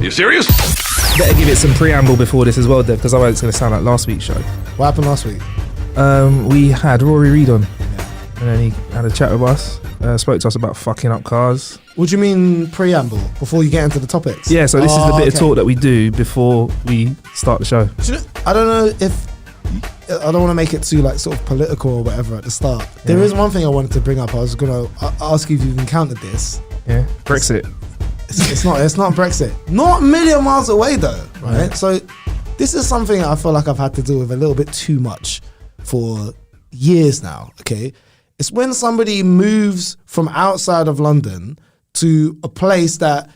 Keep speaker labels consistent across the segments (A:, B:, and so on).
A: You serious?
B: Better give it some preamble before this as well, Dev, because otherwise it's going to sound like last week's show.
C: What happened last week?
B: We had Rory Reid on, and then he had a chat with us, spoke to us about fucking up cars.
C: What do you mean preamble? Before you get into the topics?
B: Yeah, so this is the bit of talk that we do before we start the show.
C: I don't know if... I don't want to make it too like sort of political or whatever at the start. Yeah. There is one thing I wanted to bring up. I was going to ask you if you've encountered this.
B: Yeah, Brexit.
C: It's not Brexit. Not a million miles away though, right? So this is something I feel like I've had to deal with a little bit too much for years now, okay? It's when somebody moves from outside of London to a place that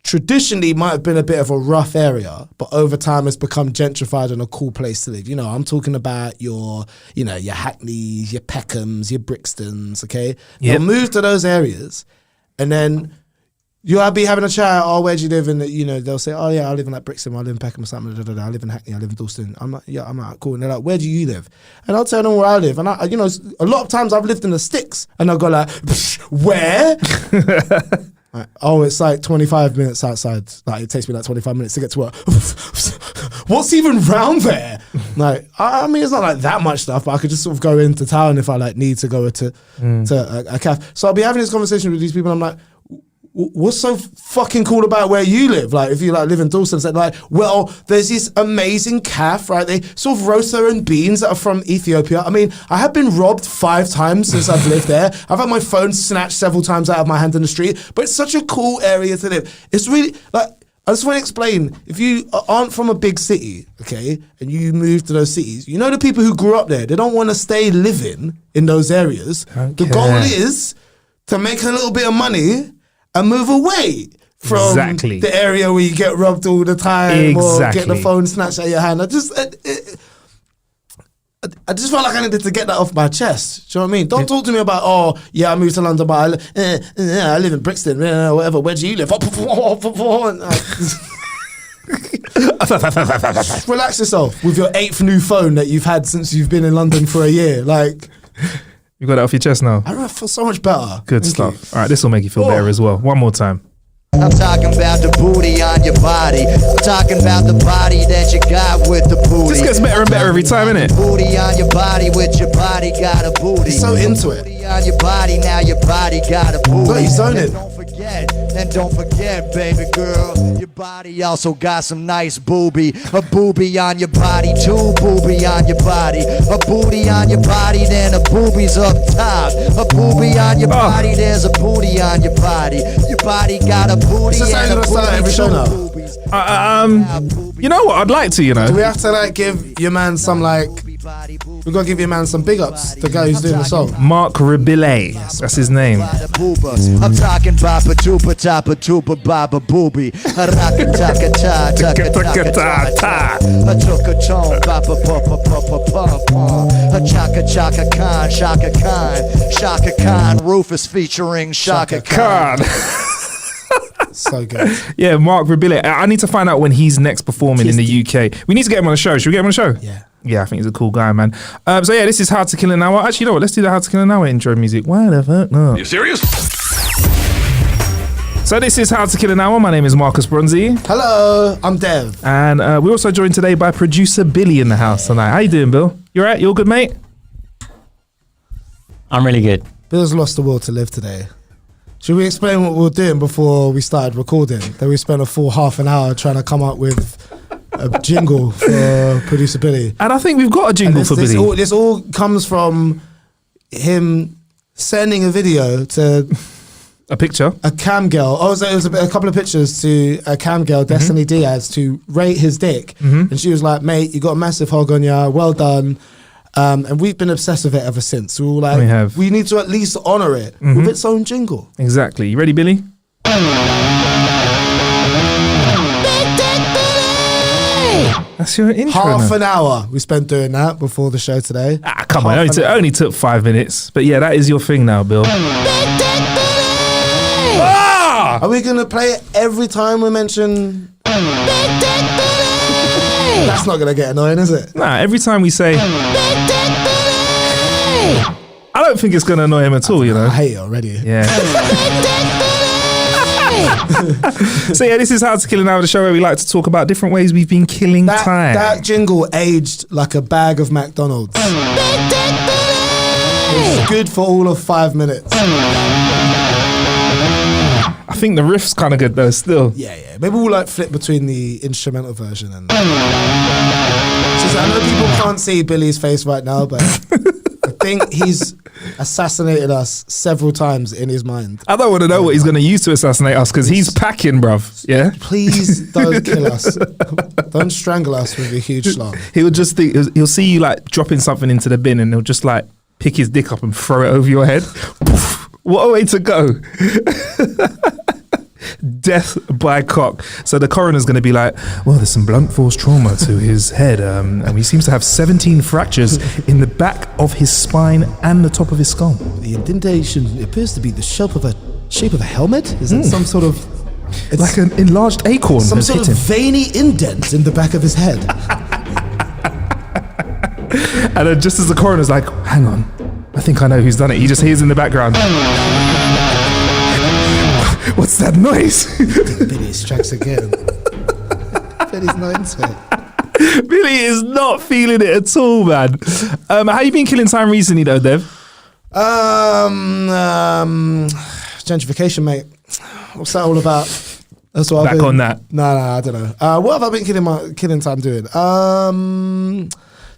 C: traditionally might have been a bit of a rough area, but over time has become gentrified and a cool place to live. You know, I'm talking about your Hackneys, your Peckhams, your Brixtons, okay? Yep. They'll move to those areas and then you'll be having a chat, oh, where do you live? And, they'll say, oh, yeah, I live in like Brixton, I live in Peckham or something, I live in Hackney, I live in Dalston. I'm like, yeah, I'm like, cool. And they're like, where do you live? And I'll tell them where I live. And, a lot of times I've lived in the sticks and I'll go like, where? Like, oh, it's like 25 minutes outside. Like it takes me like 25 minutes to get to work. What's even round there? Like, I mean, it's not like that much stuff, but I could just sort of go into town if I like need to go to a cafe. So I'll be having this conversation with these people. And I'm like, what's so fucking cool about where you live? Like, if you like live in Dalston, it's like, well, there's this amazing calf, right? They sort of roast their own beans that are from Ethiopia. I mean, I have been robbed 5 times since I've lived there. I've had my phone snatched several times out of my hand in the street, but it's such a cool area to live. It's really, like, I just want to explain, if you aren't from a big city, okay, and you move to those cities, the people who grew up there, they don't want to stay living in those areas. The goal is to make a little bit of money and move away from the area where you get robbed all the time or get the phone snatched out of your hand. I just felt like I needed to get that off my chest. Do you know what I mean? Don't talk to me about, oh, yeah, I moved to London, but I live in Brixton, whatever. Where do you live? Relax yourself with your 8th new phone that you've had since you've been in London for a year. Like...
B: You got it off your chest now?
C: I feel so much better.
B: Good stuff. All right, this will make you feel better as well. One more time.
D: I'm talking about the booty on your body. I'm talking about the body that you got with the booty.
B: This gets better and better every time, innit?
D: Booty on your body with your body got a booty.
C: He's so into it.
D: Booty on your body, now your body got a booty.
C: Look, he's zoning.
D: Don't forget, baby girl, your body also got some nice booby. A booby on your body, 2 booby on your body. A booty on your body, then a booby's up top. A booby on your body, there's a booty on your body. Your body got a booty and a booty.
C: Every show now.
B: You know what? I'd like to,
C: Do we have to like give your man some like... We've got to give your man some big ups. The guy who's doing the song.
B: Mark Rabile. That's his name.
D: I'm talking baba tuba tapa tuba baba booby. Raka taka ta taka taka ta. A took a tone baba papa papa papa. A chaka chaka Khan Shaka Khan Shaka Khan Rufus featuring Shaka Khan.
C: So good.
B: Yeah, Mark Rabile. I need to find out when he's next performing in the UK. We need to get him on the show. Should we get him on the show?
C: Yeah.
B: Yeah, I think he's a cool guy, man. So yeah, this is How to Kill an Hour. Actually, you know what? Let's do the How to Kill an Hour intro music. Why the fuck not?
A: You serious?
B: So this is How to Kill an Hour. My name is Marcus Bronzy.
C: Hello, I'm Dev.
B: And we're also joined today by producer Billy in the house tonight. How you doing, Bill? You all right? You all good, mate?
E: I'm really good.
C: Bill's lost the will to live today. Should we explain what we were doing before we started recording? That we spent a full half an hour trying to come up with a jingle for producer Billy.
B: And I think we've got a jingle for Billy.
C: This all comes from him sending a video to...
B: A picture?
C: A cam girl. Oh, it was a couple of pictures to a cam girl, Destiny Diaz, to rate his dick. And she was like, mate, you got a massive hog on ya, well done. And we've been obsessed with it ever since. We were like, we need to at least honour it with its own jingle.
B: Exactly. You ready, Billy? That's your intro.
C: Half an hour we spent doing that before the show today.
B: Come on, it only took 5 minutes. But yeah, that is your thing now, Bill.
C: Are we going to play it every time we mention... That's not going to get annoying, is it?
B: Nah, every time we say... I don't think it's going to annoy him at all, you know?
C: I hate it already.
B: Yeah. So yeah, this is How to Kill an Hour, the show where we like to talk about different ways we've been killing time.
C: That jingle aged like a bag of McDonald's. It's good for all of 5 minutes.
B: I think the riff's kind of good though still.
C: Yeah. Maybe we'll like flip between the instrumental version and... I know people can't see Billy's face right now, but I think he's assassinated us several times in his mind.
B: I don't want to know what he's going to use to assassinate us because he's packing, bruv. Yeah?
C: Please don't kill us. Don't strangle us with a huge slug.
B: He'll just think, he'll see you like dropping something into the bin and he'll just like pick his dick up and throw it over your head. Poof. What a way to go. Death by cock. So the coroner's going to be like, well, there's some blunt force trauma to his head, and he seems to have 17 fractures in the back of his spine and the top of his skull.
C: The indentation appears to be the shape of a helmet. Is it some sort of... It's
B: like an enlarged acorn.
C: Some sort of veiny indent in the back of his head.
B: And then just as the coroner's like, hang on, I think I know who's done it. He just hears in the background. What's that noise?
C: Billy strikes again. Billy's not into it.
B: Billy is not feeling it at all, man. How you been killing time recently though, Dev?
C: Gentrification, mate. What's that all about? That's what
B: Back on that.
C: No, I don't know. What have I been killing time doing?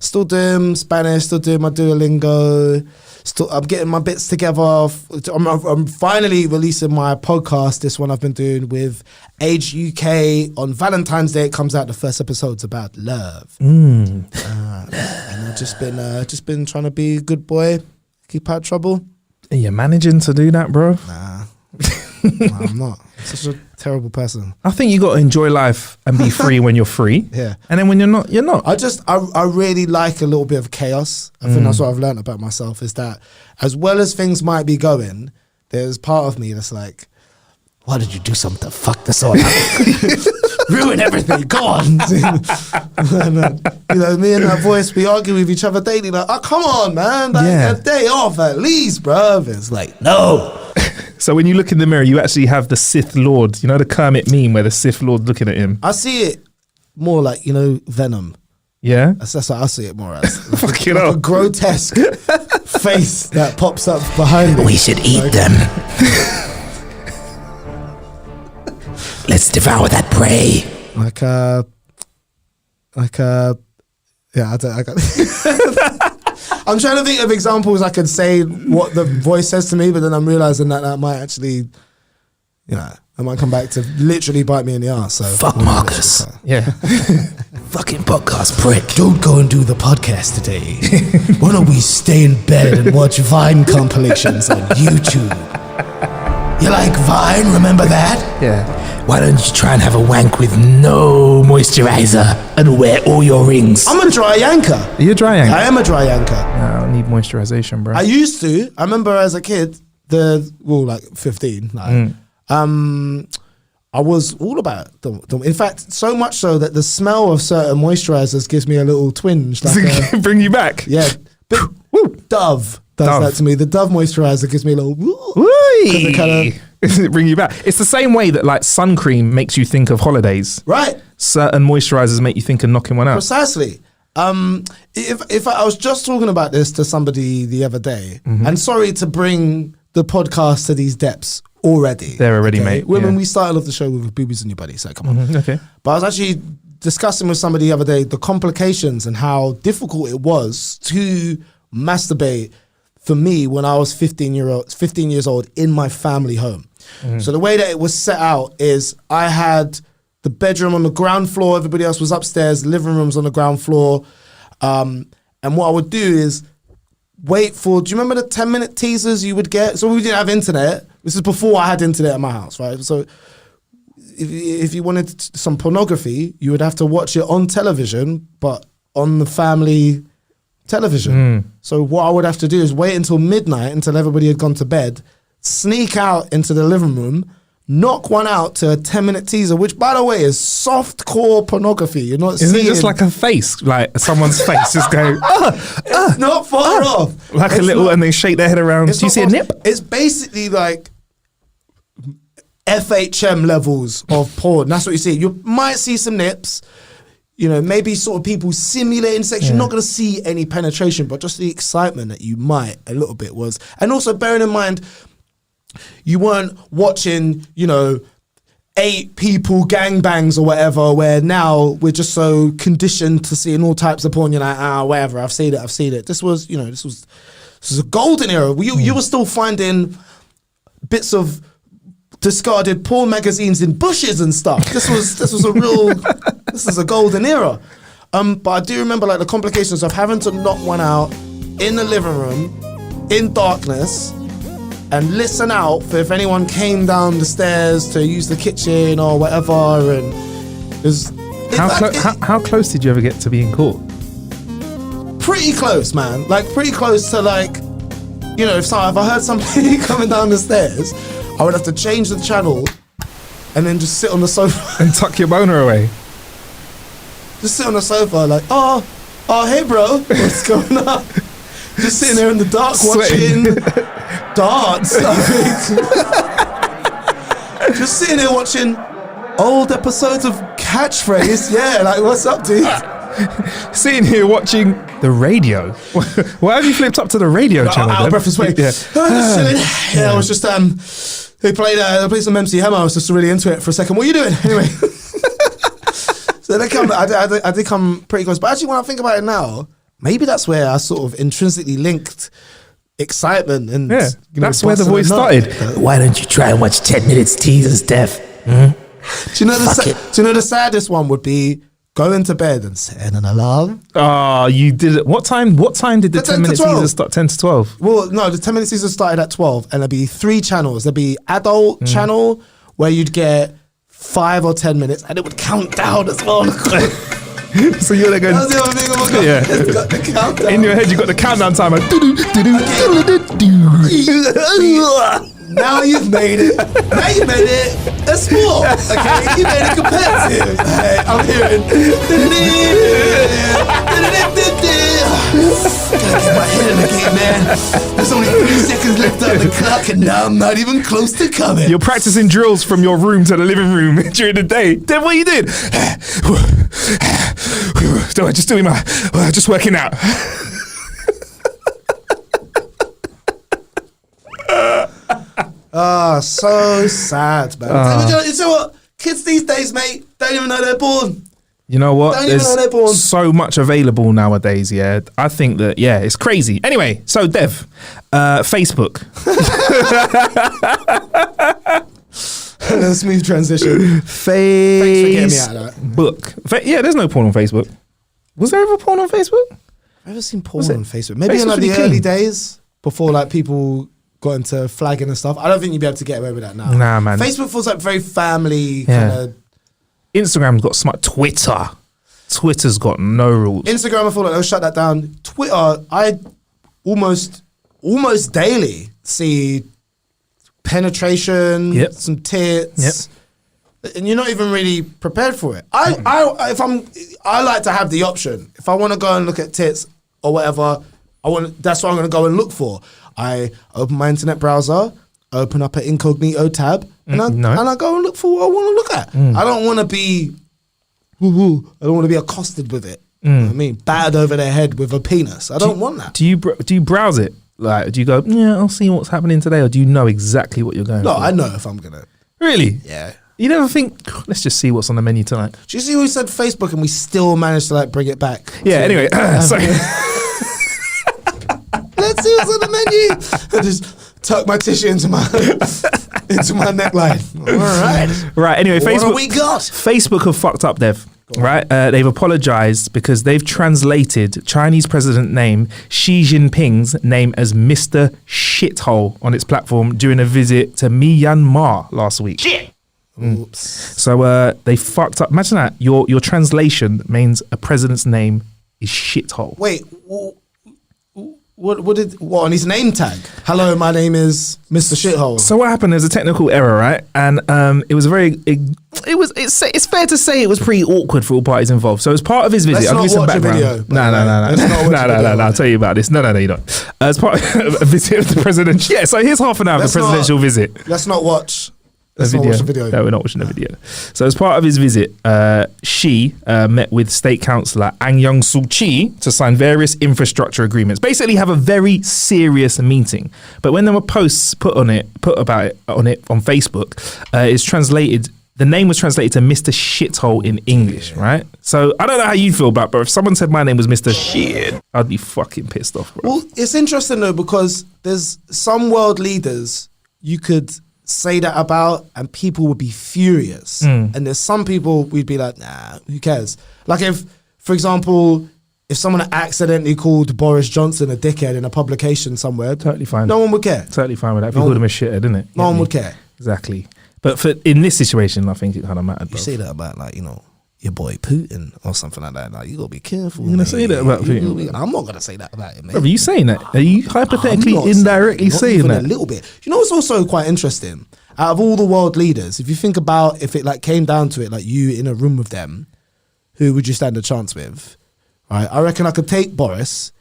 C: Still doing Spanish, still doing my Duolingo. I'm getting my bits together. I'm finally releasing my podcast. This one I've been doing with Age UK on Valentine's Day. It comes out. The first episode's about love. And I've just been trying to be a good boy, keep out of trouble.
B: Are you managing to do that, bro?
C: Nah. No, I'm not. I'm such a terrible person.
B: I think you got to enjoy life and be free when you're free.
C: Yeah.
B: And then when you're not, you're not.
C: I really like a little bit of chaos. I think that's what I've learned about myself is that as well as things might be going, there's part of me that's like, why did you do something to fuck this all up? Ruin everything. Go on. And, me and that voice, we argue with each other daily. Like, oh, come on, man. Like, a day off at least, bruv. It's like, no.
B: So when you look in the mirror, you actually have the Sith Lord. You know the Kermit meme where the Sith Lord looking at him?
C: I see it more like, Venom.
B: Yeah?
C: That's what I see it more as. Like
B: Fucking
C: a grotesque face that pops up behind it.
A: We should eat them. Let's devour that prey.
C: Yeah, I got I'm trying to think of examples I could say what the voice says to me, but then I'm realizing that might actually, it might come back to literally bite me in the ass. So
A: Fuck Marcus.
B: Yeah.
A: Fucking podcast prick.
C: Don't go and do the podcast today. Why don't we stay in bed and watch Vine compilations on YouTube?
A: You like Vine? Remember that?
B: Yeah.
A: Why don't you try and have a wank with no moisturizer and wear all your rings?
C: I'm a dry yanker.
B: Are you a dry yank?
C: I am a dry yanker.
B: I don't need moisturization, bro.
C: I used to. I remember as a kid, 15. I was all about them. In fact, so much so that the smell of certain moisturizers gives me a little twinge. Like
B: Bring you back.
C: yeah, but Dove does that to me. The Dove moisturizer gives me a little.
B: Whee!
C: Kinda-
B: Bring you back. It's the same way that like sun cream makes you think of holidays.
C: Right.
B: Certain moisturizers make you think of knocking one out.
C: Precisely. If I was just talking about this to somebody the other day, and sorry to bring the podcast to these depths already.
B: They're already, mate.
C: When
B: Yeah.
C: we started off the show with boobies in your body, so come on.
B: Okay.
C: But I was actually discussing with somebody the other day the complications and how difficult it was to masturbate for me when I was 15 years old in my family home. So the way that it was set out is I had the bedroom on the ground floor, everybody else was upstairs, the living room's on the ground floor. And what I would do is wait for, do you remember the 10-minute teasers you would get? So we didn't have internet. This is before I had internet at my house, right? So if you wanted some pornography, you would have to watch it on television, but on the family television. So what I would have to do is wait until midnight, until everybody had gone to bed, sneak out into the living room, knock one out to a 10-minute teaser, which, by the way, is soft core pornography. You're not
B: Isn't
C: seeing...
B: it just like a face, like someone's face just going,
C: It's not far off.
B: like
C: It's
B: a little,
C: not-
B: and they shake their head around. Do
C: it's
B: you
C: not
B: see a
C: far-
B: nip?
C: It's basically like FHM levels of porn. That's what you see. You might see some nips, maybe sort of people simulating sex. You're not going to see any penetration, but just the excitement that you might a little bit was. And also bearing in mind, you weren't watching, 8 people gangbangs or whatever, where now we're just so conditioned to seeing all types of porn. You're like, whatever, I've seen it. This was a golden era. You were still finding bits of discarded porn magazines in bushes and stuff. This was a real, this is a golden era. But I do remember like the complications of having to knock one out in the living room, in darkness, and listen out for if anyone came down the stairs to use the kitchen or whatever. And
B: how close did you ever get to being caught?
C: Pretty close, man. Like pretty close to like, if I heard somebody coming down the stairs, I would have to change the channel and then just sit on the sofa
B: and tuck your boner away.
C: Just sit on the sofa like, oh, hey bro, what's going on? Just sitting there in the dark watching darts. Just sitting there watching old episodes of Catchphrase. Yeah, like what's up, dude?
B: Sitting here watching the radio. Why have you flipped up to the radio channel?
C: Out of breath, wait. Yeah. I was just they played some MC Hammer. I was just really into it for a second. What are you doing anyway? So I did come pretty close. But actually, when I think about it now, maybe that's where I sort of intrinsically linked excitement and
B: that's where the voice started.
A: Why don't you try and watch 10 minutes teasers, Steph?
C: Do you know the saddest one would be going to bed and setting an alarm?
B: Oh, you did it. What time did the 10 minute teaser start? 10 to 12?
C: Well, no, the 10 minute teaser started at 12 and there'd be 3 channels. There'd be adult channel where you'd get 5 or 10 minutes and it would count down as well.
B: So you're like going,
C: that's the other thing. Oh my God.
B: Yeah.
C: It's got the countdown.
B: In your head, you got the countdown timer.
C: Now you've made it. Now you made it a sport. Okay, you made it competitive. Okay, I'm hearing. Gotta get my head in the game, man. There's only 3 seconds left on the clock, and now I'm not even close to coming.
B: You're practicing drills from your room to the living room during the day. Then what you did? Just doing just working out.
C: So sad, man. You know what? Kids these days, mate, don't even know they're born.
B: You know what? There's so much available nowadays, yeah. I think that, it's crazy. Anyway, so Dev, Facebook.
C: Smooth transition.
B: Facebook.
C: Thanks for getting me out of that.
B: There's no porn on Facebook. Was there ever porn on Facebook?
C: I've never seen porn on Facebook. Maybe in like the early days, before like people got into flagging and stuff. I don't think you'd be able to get away with that now.
B: Nah, man.
C: Facebook feels like very family kind of.
B: Instagram's got smart. Twitter's got no rules.
C: Instagram, I feel like they'll shut that down. Twitter, I almost daily see penetration, some tits, and you're not even really prepared for it. I like to have the option. If I want to go and look at tits or whatever, that's what I'm going to go and look for. I open my internet browser, open up an incognito tab, and I go and look for what I want to look at. I don't want to be, I don't want to be accosted with it. You know what I mean, battered over their head with a penis. I don't want that.
B: Do you browse it? Like, do you go, I'll see what's happening today, or do you know exactly what you're going for?
C: No, I know if I'm gonna.
B: Really?
C: Yeah.
B: You never think, let's just see what's on the menu tonight.
C: Do you see we said Facebook and we still managed to like bring it back?
B: Yeah. Anyway, sorry.
C: Let's see what's on the menu. I just tuck my tissue into my neckline. All right.
B: Right. Anyway,
C: what
B: Facebook.
C: What we got?
B: Facebook have fucked up, Dev. Right. They've apologized because they've translated Chinese president name Xi Jinping's name as Mr. Shithole on its platform during a visit to Myanmar last week. Shit.
C: Oops.
B: So they fucked up. Imagine that your translation means a president's name is shithole.
C: Wait. What on his name tag? Hello, my name is Mr. Shithole.
B: So what happened? There's a technical error, right? And it was it's fair to say it was pretty awkward for all parties involved. So as part of his visit,
C: I'll give you some background.
B: No. I'll tell you about this. No, you don't. As part of a visit of the president. Yeah. So here's half an hour of the presidential visit.
C: Let's not watch Let's not watch the video.
B: No, we're not watching the video. So as part of his visit, Xi met with State Councillor Aung San Suu Kyi to sign various infrastructure agreements. Basically, have a very serious meeting. But when there were posts put about it on Facebook, it's translated. The name was translated to Mr. Shithole in English, right? So I don't know how you feel about it, but if someone said my name was Mr. Shit, I'd be fucking pissed off, bro.
C: Well, it's interesting though, because there's some world leaders you could say that about and people would be furious. And there's some people we'd be like, nah, who cares? Like if, for example, if someone accidentally called Boris Johnson a dickhead in a publication somewhere,
B: Totally fine.
C: no one would care.
B: Totally fine with that. If you called him a shithead, didn't it?
C: No one would care.
B: Exactly. But in this situation, I think it kind of mattered, bro.
C: You say that about, like, you know, your boy Putin or something like that. Like, you gotta be careful.
B: You're gonna say that about Putin?
C: I'm not gonna say that about him, man.
B: Bro, are you saying that? Are you hypothetically
C: I'm not
B: indirectly
C: not
B: saying
C: even
B: that?
C: a little bit. You know, it's also quite interesting. Out of all the world leaders, if you think about if it like came down to it, like you in a room with them, who would you stand a chance with? Right, I reckon I could take Boris.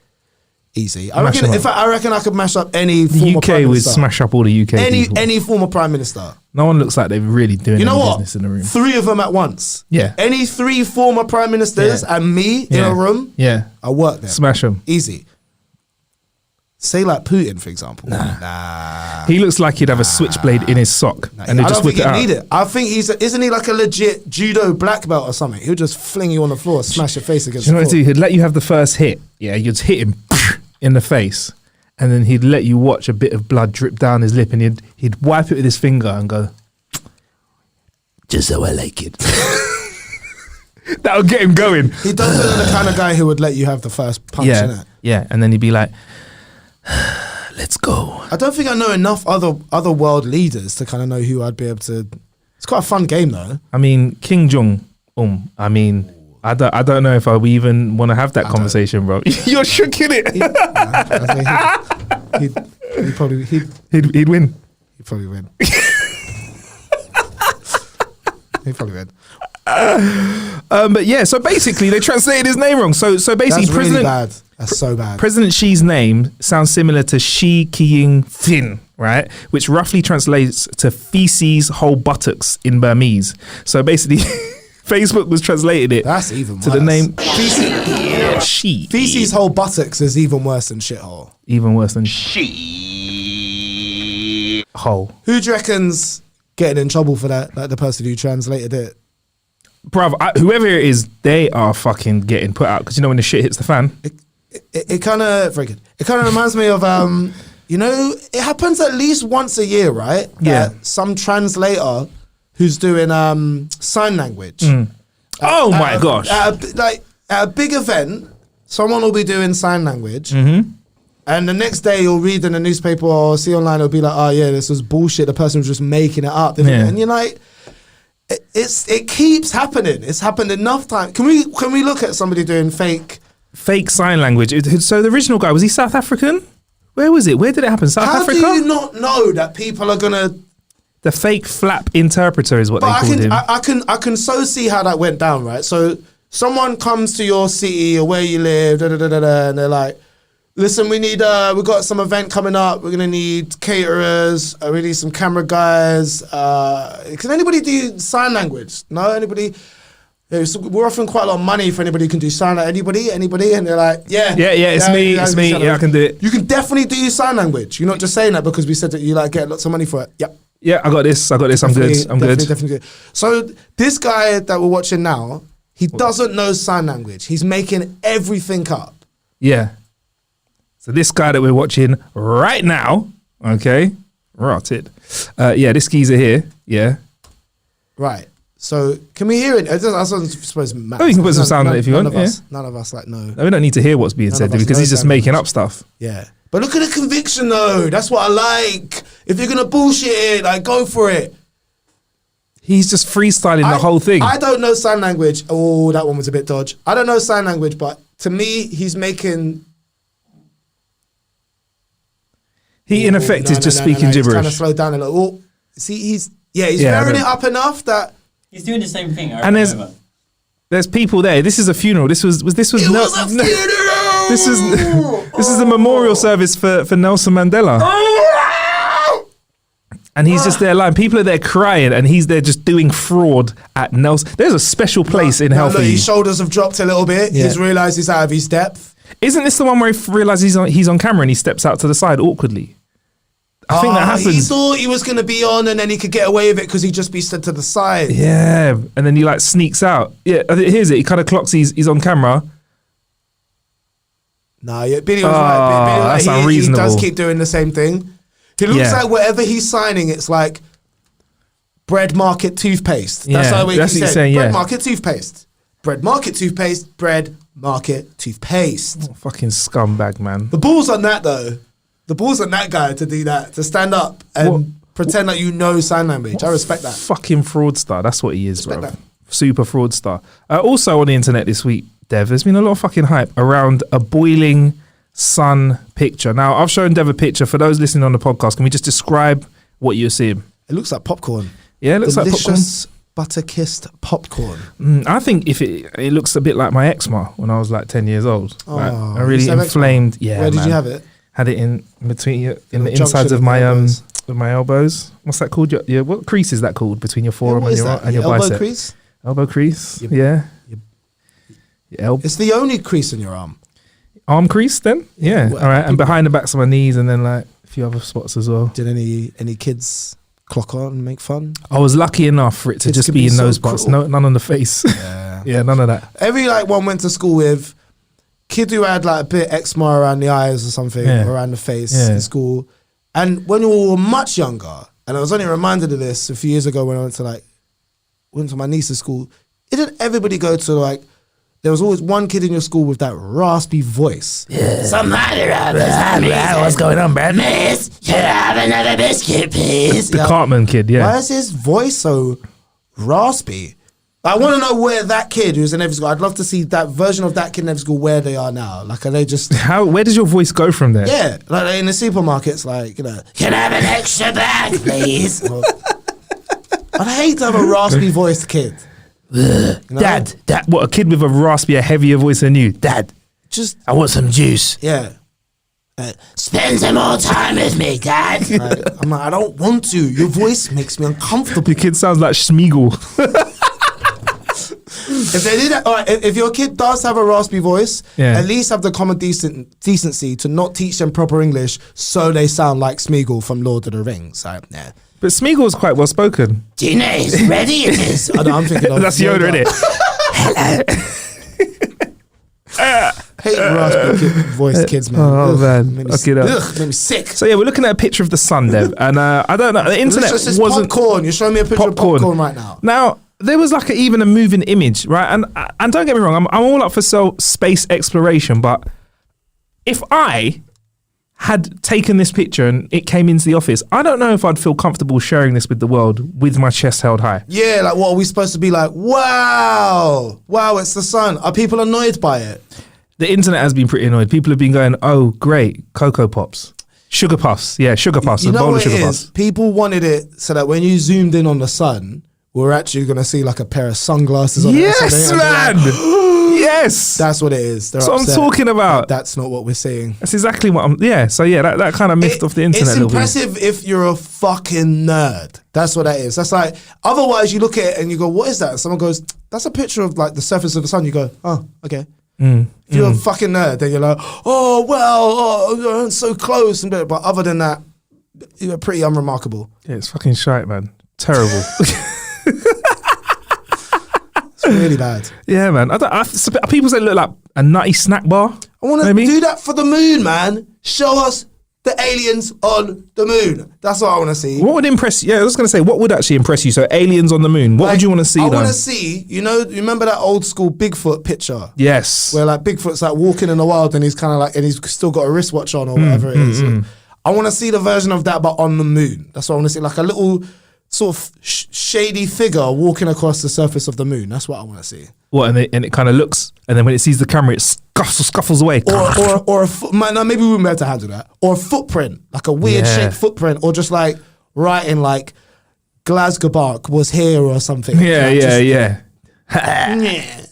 C: Easy. I reckon. In fact, I reckon I could mash up any
B: The
C: former
B: UK
C: prime
B: would
C: minister.
B: smash up all the UK people.
C: Any former prime minister.
B: No one looks like they're really doing
C: You know
B: any
C: what?
B: business in the room.
C: 3 of them at once.
B: Yeah.
C: Any 3 former prime ministers
B: Yeah.
C: and me in
B: Yeah.
C: a room.
B: Yeah.
C: I work there.
B: Smash them.
C: Easy. Say like Putin, for example. Nah.
B: He looks like he'd have a switchblade in his sock and they
C: I
B: just
C: don't
B: whip
C: think
B: it
C: he'd
B: out.
C: need it. I think isn't he like a legit judo black belt or something? He'll just fling you on the floor, smash your face against
B: Do you know
C: the
B: what he'd
C: floor.
B: do? He'd let you have the first hit. Yeah, you'd hit him in the face. And then he'd let you watch a bit of blood drip down his lip and he'd wipe it with his finger and go, just how I like it. That'll get him going.
C: He does look like the kind of guy who would let you have the first punch in
B: Yeah,
C: it.
B: yeah. And then he'd be like, let's go.
C: I don't think I know enough other world leaders to kind of know who I'd be able to. It's quite a fun game though.
B: I mean, King Jong-un. I mean, I don't know if I would even want to have that conversation, bro. You're shook in it.
C: He'd probably
B: He'd win.
C: He'd probably win. He'd probably win.
B: But yeah, so basically they translated his name wrong. So basically,
C: That's really
B: President
C: bad. That's so bad.
B: President Xi's name sounds similar to Xi Jinping Fin, right? Which roughly translates to feces whole buttocks in Burmese. So basically, Facebook was translated it
C: That's even
B: to
C: worse.
B: the name
C: Feces,
B: Xi.
C: feces whole buttocks is even worse than shithole.
B: Even worse than Xi hole.
C: Who do you reckon's getting in trouble for that? Like the person who translated it.
B: Bruv, whoever it is, they are fucking getting put out because you know when the shit hits the fan.
C: It kind of very good. It kind of reminds me of you know, it happens at least once a year, right?
B: Yeah.
C: That some translator who's doing sign language.
B: Oh my gosh.
C: At a big event, someone will be doing sign language.
B: Mm-hmm.
C: And the next day you'll read in the newspaper or see online, it'll be like, oh yeah, this was bullshit. The person was just making it up.
B: Yeah.
C: And you're like, it keeps happening. It's happened enough times. Can we look at somebody doing fake
B: Sign language. So the original guy, was he South African? Where was it? Where did it happen? South
C: How
B: Africa?
C: do you not know that people are gonna?
B: The fake flap interpreter is what
C: But
B: they called him.
C: I can so see how that went down, right? So someone comes to your city or where you live, and they're like, "Listen, we got some event coming up. We're gonna need caterers. We need some camera guys. Can anybody do sign language? No, anybody." We're offering quite a lot of money for anybody who can do sign language. Anybody? And they're like, yeah,
B: it's me. Yeah, I can do it.
C: You can definitely do sign language. You're not just saying that because we said that you like get lots of money for it. Yep.
B: Yeah, I got this. I'm good.
C: Definitely good. So this guy that we're watching now, he doesn't know sign language. He's making everything up.
B: Yeah. So this guy that we're watching right now, okay, rotted. Yeah, this geezer here. Yeah.
C: Right. So can we hear it? I suppose it matters.
B: Oh, you can put some sound on it if you want,
C: None of us like know.
B: No, we don't need to hear what's being said
C: of us
B: because
C: know
B: he's just
C: sign
B: making
C: language.
B: up stuff.
C: Yeah. But look at the conviction though. That's what I like. If you're gonna bullshit it, like go for it.
B: He's just freestyling the whole thing.
C: I don't know sign language. Oh, that one was a bit dodge. I don't know sign language, but to me, he's making.
B: He in effect is just speaking
C: He's
B: gibberish.
C: trying to slow down a little. Oh, see, he's wearing it up enough that.
E: He's doing the same thing over
B: And
E: and over.
B: there's people there. This is a funeral. This was
C: It was a funeral.
B: This is the memorial service for Nelson Mandela. And he's just there lying. People are there crying, and he's there just doing fraud at Nelson. There's a special place in hell for
C: look,
B: you.
C: his shoulders have dropped a little bit.
B: Yeah.
C: He's realised he's out of his depth.
B: Isn't this the one where he realizes he's on camera and he steps out to the side awkwardly? I think that happens.
C: He thought he was going to be on and then he could get away with it because he'd just be stood to the side.
B: Yeah, and then he like sneaks out. Yeah, here's it. He kind of clocks he's on camera.
C: Nah, yeah, Billy was right. Billy was
B: that's
C: he
B: unreasonable.
C: does keep doing the same thing. It looks like whatever he's signing, it's like bread market toothpaste. That's
B: Yeah,
C: how he
B: that's what he's
C: said.
B: saying,
C: Bread
B: yeah.
C: market toothpaste. Bread market toothpaste. Bread market toothpaste.
B: Fucking scumbag, man.
C: The ball's on that though. The ball's on that guy to do that, to stand up and pretend like you know sign language. I respect that.
B: Fucking fraudster. That's what he is, bro.
C: Respect that.
B: Super fraudster. Also on the internet this week, Dev, there's been a lot of fucking hype around a boiling sun picture. Now, I've shown Dev a picture. For those listening on the podcast, can we just describe what you're seeing?
C: It looks like popcorn.
B: Yeah, it looks like popcorn.
C: Delicious butter-kissed popcorn.
B: I think if it looks a bit like my eczema when I was like 10 years old. Like,
C: Oh,
B: a really
C: you have
B: inflamed. Yeah,
C: Where did
B: man.
C: you have it?
B: Had it in between in the
C: Junction
B: insides of
C: of
B: my
C: elbows.
B: of my elbows. What's that called? Your what crease is that called between your forearm
C: What
B: and
C: is
B: your
C: that?
B: and your
C: Elbow
B: bicep?
C: crease?
B: Elbow crease.
C: Your-
B: yeah.
C: your-
B: Your elbow.
C: It's the only crease in your arm.
B: Arm crease then? Yeah.
C: well,
B: All right. And
C: people-
B: behind the backs of my knees and then like a few other spots as well.
C: Did any kids clock on and make fun?
B: I was lucky enough for it to
C: Kids
B: just
C: can
B: be
C: be
B: in
C: so
B: those parts.
C: cruel.
B: No, none on the face.
C: Yeah.
B: Yeah, none of that.
C: Every like one went to school with kid who had like a bit eczema around the eyes or something,
B: Yeah.
C: or around the face
B: Yeah.
C: in school. And when we were much younger, and I was only reminded of this a few years ago when I went to my niece's school, didn't everybody go to like, there was always one kid in your school with that raspy voice.
A: What's going on, Brad? Miss, can I have another biscuit, please?
B: The Cartman kid, yeah.
C: Why is his voice so raspy? I want to know where that kid who's in every school, I'd love to see that version of that kid in every school, where they are now. Like, are they just,
B: Where does your voice go from there?
C: yeah, like in the supermarkets, like, you know,
A: Can I have an extra bag, please?
C: I'd hate to have a raspy voiced kid. You know?
B: Dad, what, a kid with a raspier, heavier voice than you?
A: Dad,
C: Just,
A: I want some juice.
C: yeah.
A: Spend some more time with me, Dad.
C: Like, I'm like, I don't want to. Your voice makes me uncomfortable.
B: Your kid sounds like Schmeagol.
C: If they did that, all right, if your kid does have a raspy voice,
B: Yeah.
C: at least have the common decency to not teach them proper English so they sound like Smeagol from Lord of the Rings. Like, yeah.
B: But Smeagol's quite well spoken.
A: Dinner is ready, it is.
C: I know, I'm thinking of
B: That's Yoda, isn't it?
C: Hate raspy voiced kids, man.
B: Oh, man.
C: Made me,
B: Okay, no.
C: made me sick.
B: So yeah, we're looking at a picture of the sun, Dev, and I don't know. The internet
C: It's just
B: wasn't
C: popcorn. You're showing me a picture of popcorn right now.
B: Now there was like even a moving image, right? And don't get me wrong, I'm all up for space exploration, but if I had taken this picture and it came into the office, I don't know if I'd feel comfortable sharing this with the world with my chest held high.
C: Yeah, like what are we supposed to be like? Wow, it's the sun. Are people annoyed by it?
B: The internet has been pretty annoyed. People have been going, "Oh, great, Cocoa Pops, Sugar Puffs, yeah, Sugar Puffs,
C: You
B: a
C: know
B: bowl
C: what
B: of Sugar
C: it
B: Puffs."
C: is? People wanted it so that when you zoomed in on the sun, we're actually going to see like a pair of sunglasses on it or
B: Yes,
C: something, and
B: man.
C: they're like,
B: Yes,
C: that's what it is. They're
B: that's what I'm
C: upset.
B: talking about.
C: That's not what we're seeing.
B: That's exactly what I'm. Yeah. So yeah, that kind of miffed off the internet
C: It's
B: a little bit.
C: impressive if you're a fucking nerd. That's what that is. That's like, otherwise you look at it and you go, what is that? And someone goes, that's a picture of like the surface of the sun. You go, oh, okay. If you're a fucking nerd, then you're like, oh, well, it's so close. But other than that, you're pretty unremarkable.
B: Yeah, it's fucking shite, man. Terrible.
C: It's really bad.
B: Yeah, man. People say it look like a nutty snack bar.
C: I want to
B: maybe?
C: do that for the moon, man. Show us the aliens on the moon. That's what I want to see.
B: What would impress you? Yeah, I was going to say, what would actually impress you? So aliens on the moon. What would you want to see
C: I
B: though?
C: want to see, you remember that old school Bigfoot picture?
B: Yes.
C: Where like Bigfoot's like walking in the wild and he's kind of like, and he's still got a wristwatch on or whatever it is. I want to see the version of that, but on the moon. That's what I want to see. Like a little sort of shady figure walking across the surface of the moon. That's what I want to see.
B: What, and it kind of looks, and then when it sees the camera, it scuffles away.
C: Or no, maybe we wouldn't be able to handle that. Or a footprint, like a weird
B: Yeah.
C: shaped footprint, or just like writing like Glasgow Bark was here or something.
B: Yeah,
C: Like, just,
B: yeah.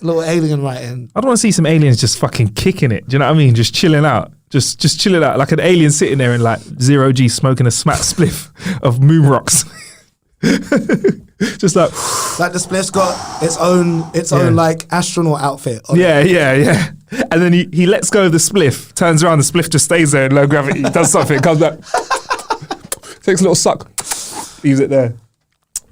C: little alien writing.
B: I don't want to see some aliens just fucking kicking it. Do you know what I mean? Just chilling out. just chilling out like an alien sitting there in like 0G smoking a smack spliff of moon rocks. Just like
C: the spliff's got its own like astronaut outfit.
B: Yeah. And then he lets go of the spliff, turns around, the spliff just stays there in low gravity, does something, comes back, takes a little suck, leaves it there.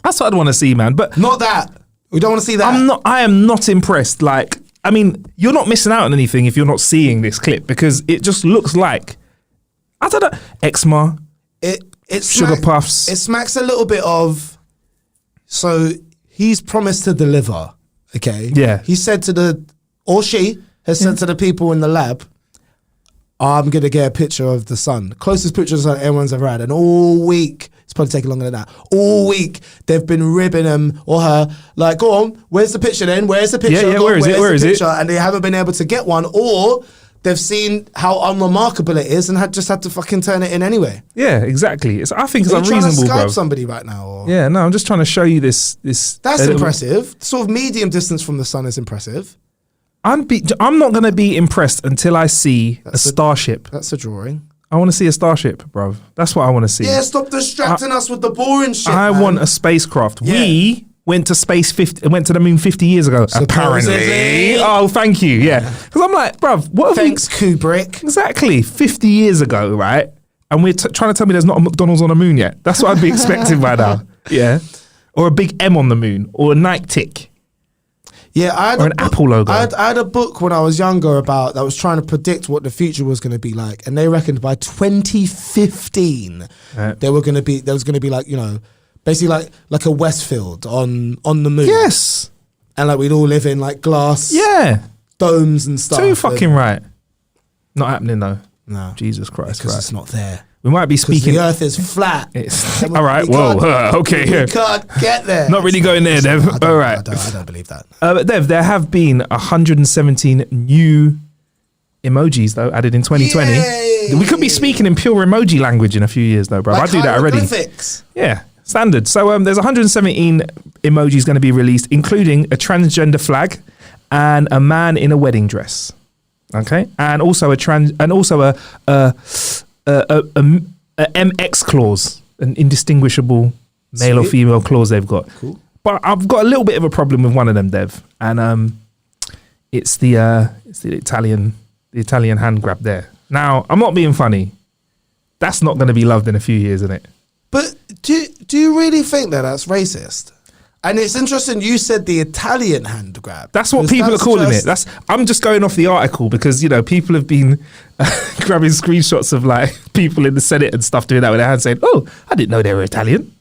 B: That's what I'd want to see, man. But
C: not that. We don't want to see that.
B: I am not impressed. Like, I mean, you're not missing out on anything if you're not seeing this clip because it just looks like, I don't know, eczema, sugar puffs.
C: It smacks a little bit of, so he's promised to deliver, okay?
B: Yeah.
C: He said she has said to the people in the lab, I'm going to get a picture of the sun. Closest picture of the sun anyone's ever had. And all week, it's probably taking longer than that. All week, they've been ribbing him or her, like, go on, where's the picture then? Where's the picture?
B: Yeah, where is it?
C: And they haven't been able to get one, or they've seen how unremarkable it is and had to fucking turn it in anyway.
B: Yeah, exactly. I think it's
C: Are you trying
B: unreasonable,
C: to Skype
B: bro.
C: somebody right now? Or?
B: Yeah, no, I'm just trying to show you this.
C: That's impressive. Sort of medium distance from the sun is impressive.
B: I'm not going to be impressed until I see a starship.
C: That's a drawing.
B: I want to see a starship, bro. That's what I want to see.
C: Yeah, stop distracting us with the boring shit.
B: I
C: man.
B: want a spacecraft.
C: Yeah.
B: We went to went to the moon 50 years ago.
C: Supposedly.
B: Apparently. Oh, thank you. Yeah. Because I'm like, bruv, what have
C: Thanks, Kubrick.
B: Exactly. 50 years ago, right? And we're trying to tell me there's not a McDonald's on the moon yet. That's what I'd be expecting by now. Yeah. Or a big M on the moon. Or a Nike tick.
C: Yeah, I had
B: or an Apple logo.
C: I had a book when I was younger that was trying to predict what the future was going to be like, and they reckoned by 2015 there was going to be like, you know, basically like a Westfield on the moon.
B: Yes,
C: and like we'd all live in like glass domes and stuff.
B: Too fucking right. Not happening though.
C: No,
B: Jesus Christ,
C: because it's not there.
B: We might be speaking.
C: The Earth is flat.
B: All right. Whoa. Okay.
C: We can't get there.
B: Not really going there, Dev. All right.
C: I don't believe that.
B: But Dev, there have been 117 new emojis though added in 2020.
C: Yay!
B: We could be speaking in pure emoji language in a few years though, bro.
C: Like
B: I do that already.
C: hieroglyphics.
B: Yeah, standard. So there's 117 emojis going to be released, including a transgender flag and a man in a wedding dress. Okay, and also a MX clause, an indistinguishable male or female clause they've got.
C: Cool.
B: But I've got a little bit of a problem with one of them, Dev, and it's the Italian hand grab there. Now, I'm not being funny. That's not going to be loved in a few years, isn't it?
C: But do you really think that's racist? And it's interesting you said the Italian hand grab.
B: That's what people are calling it. I'm just going off the article because, you know, people have been grabbing screenshots of like people in the Senate and stuff doing that with their hands saying, oh, I didn't know they were Italian.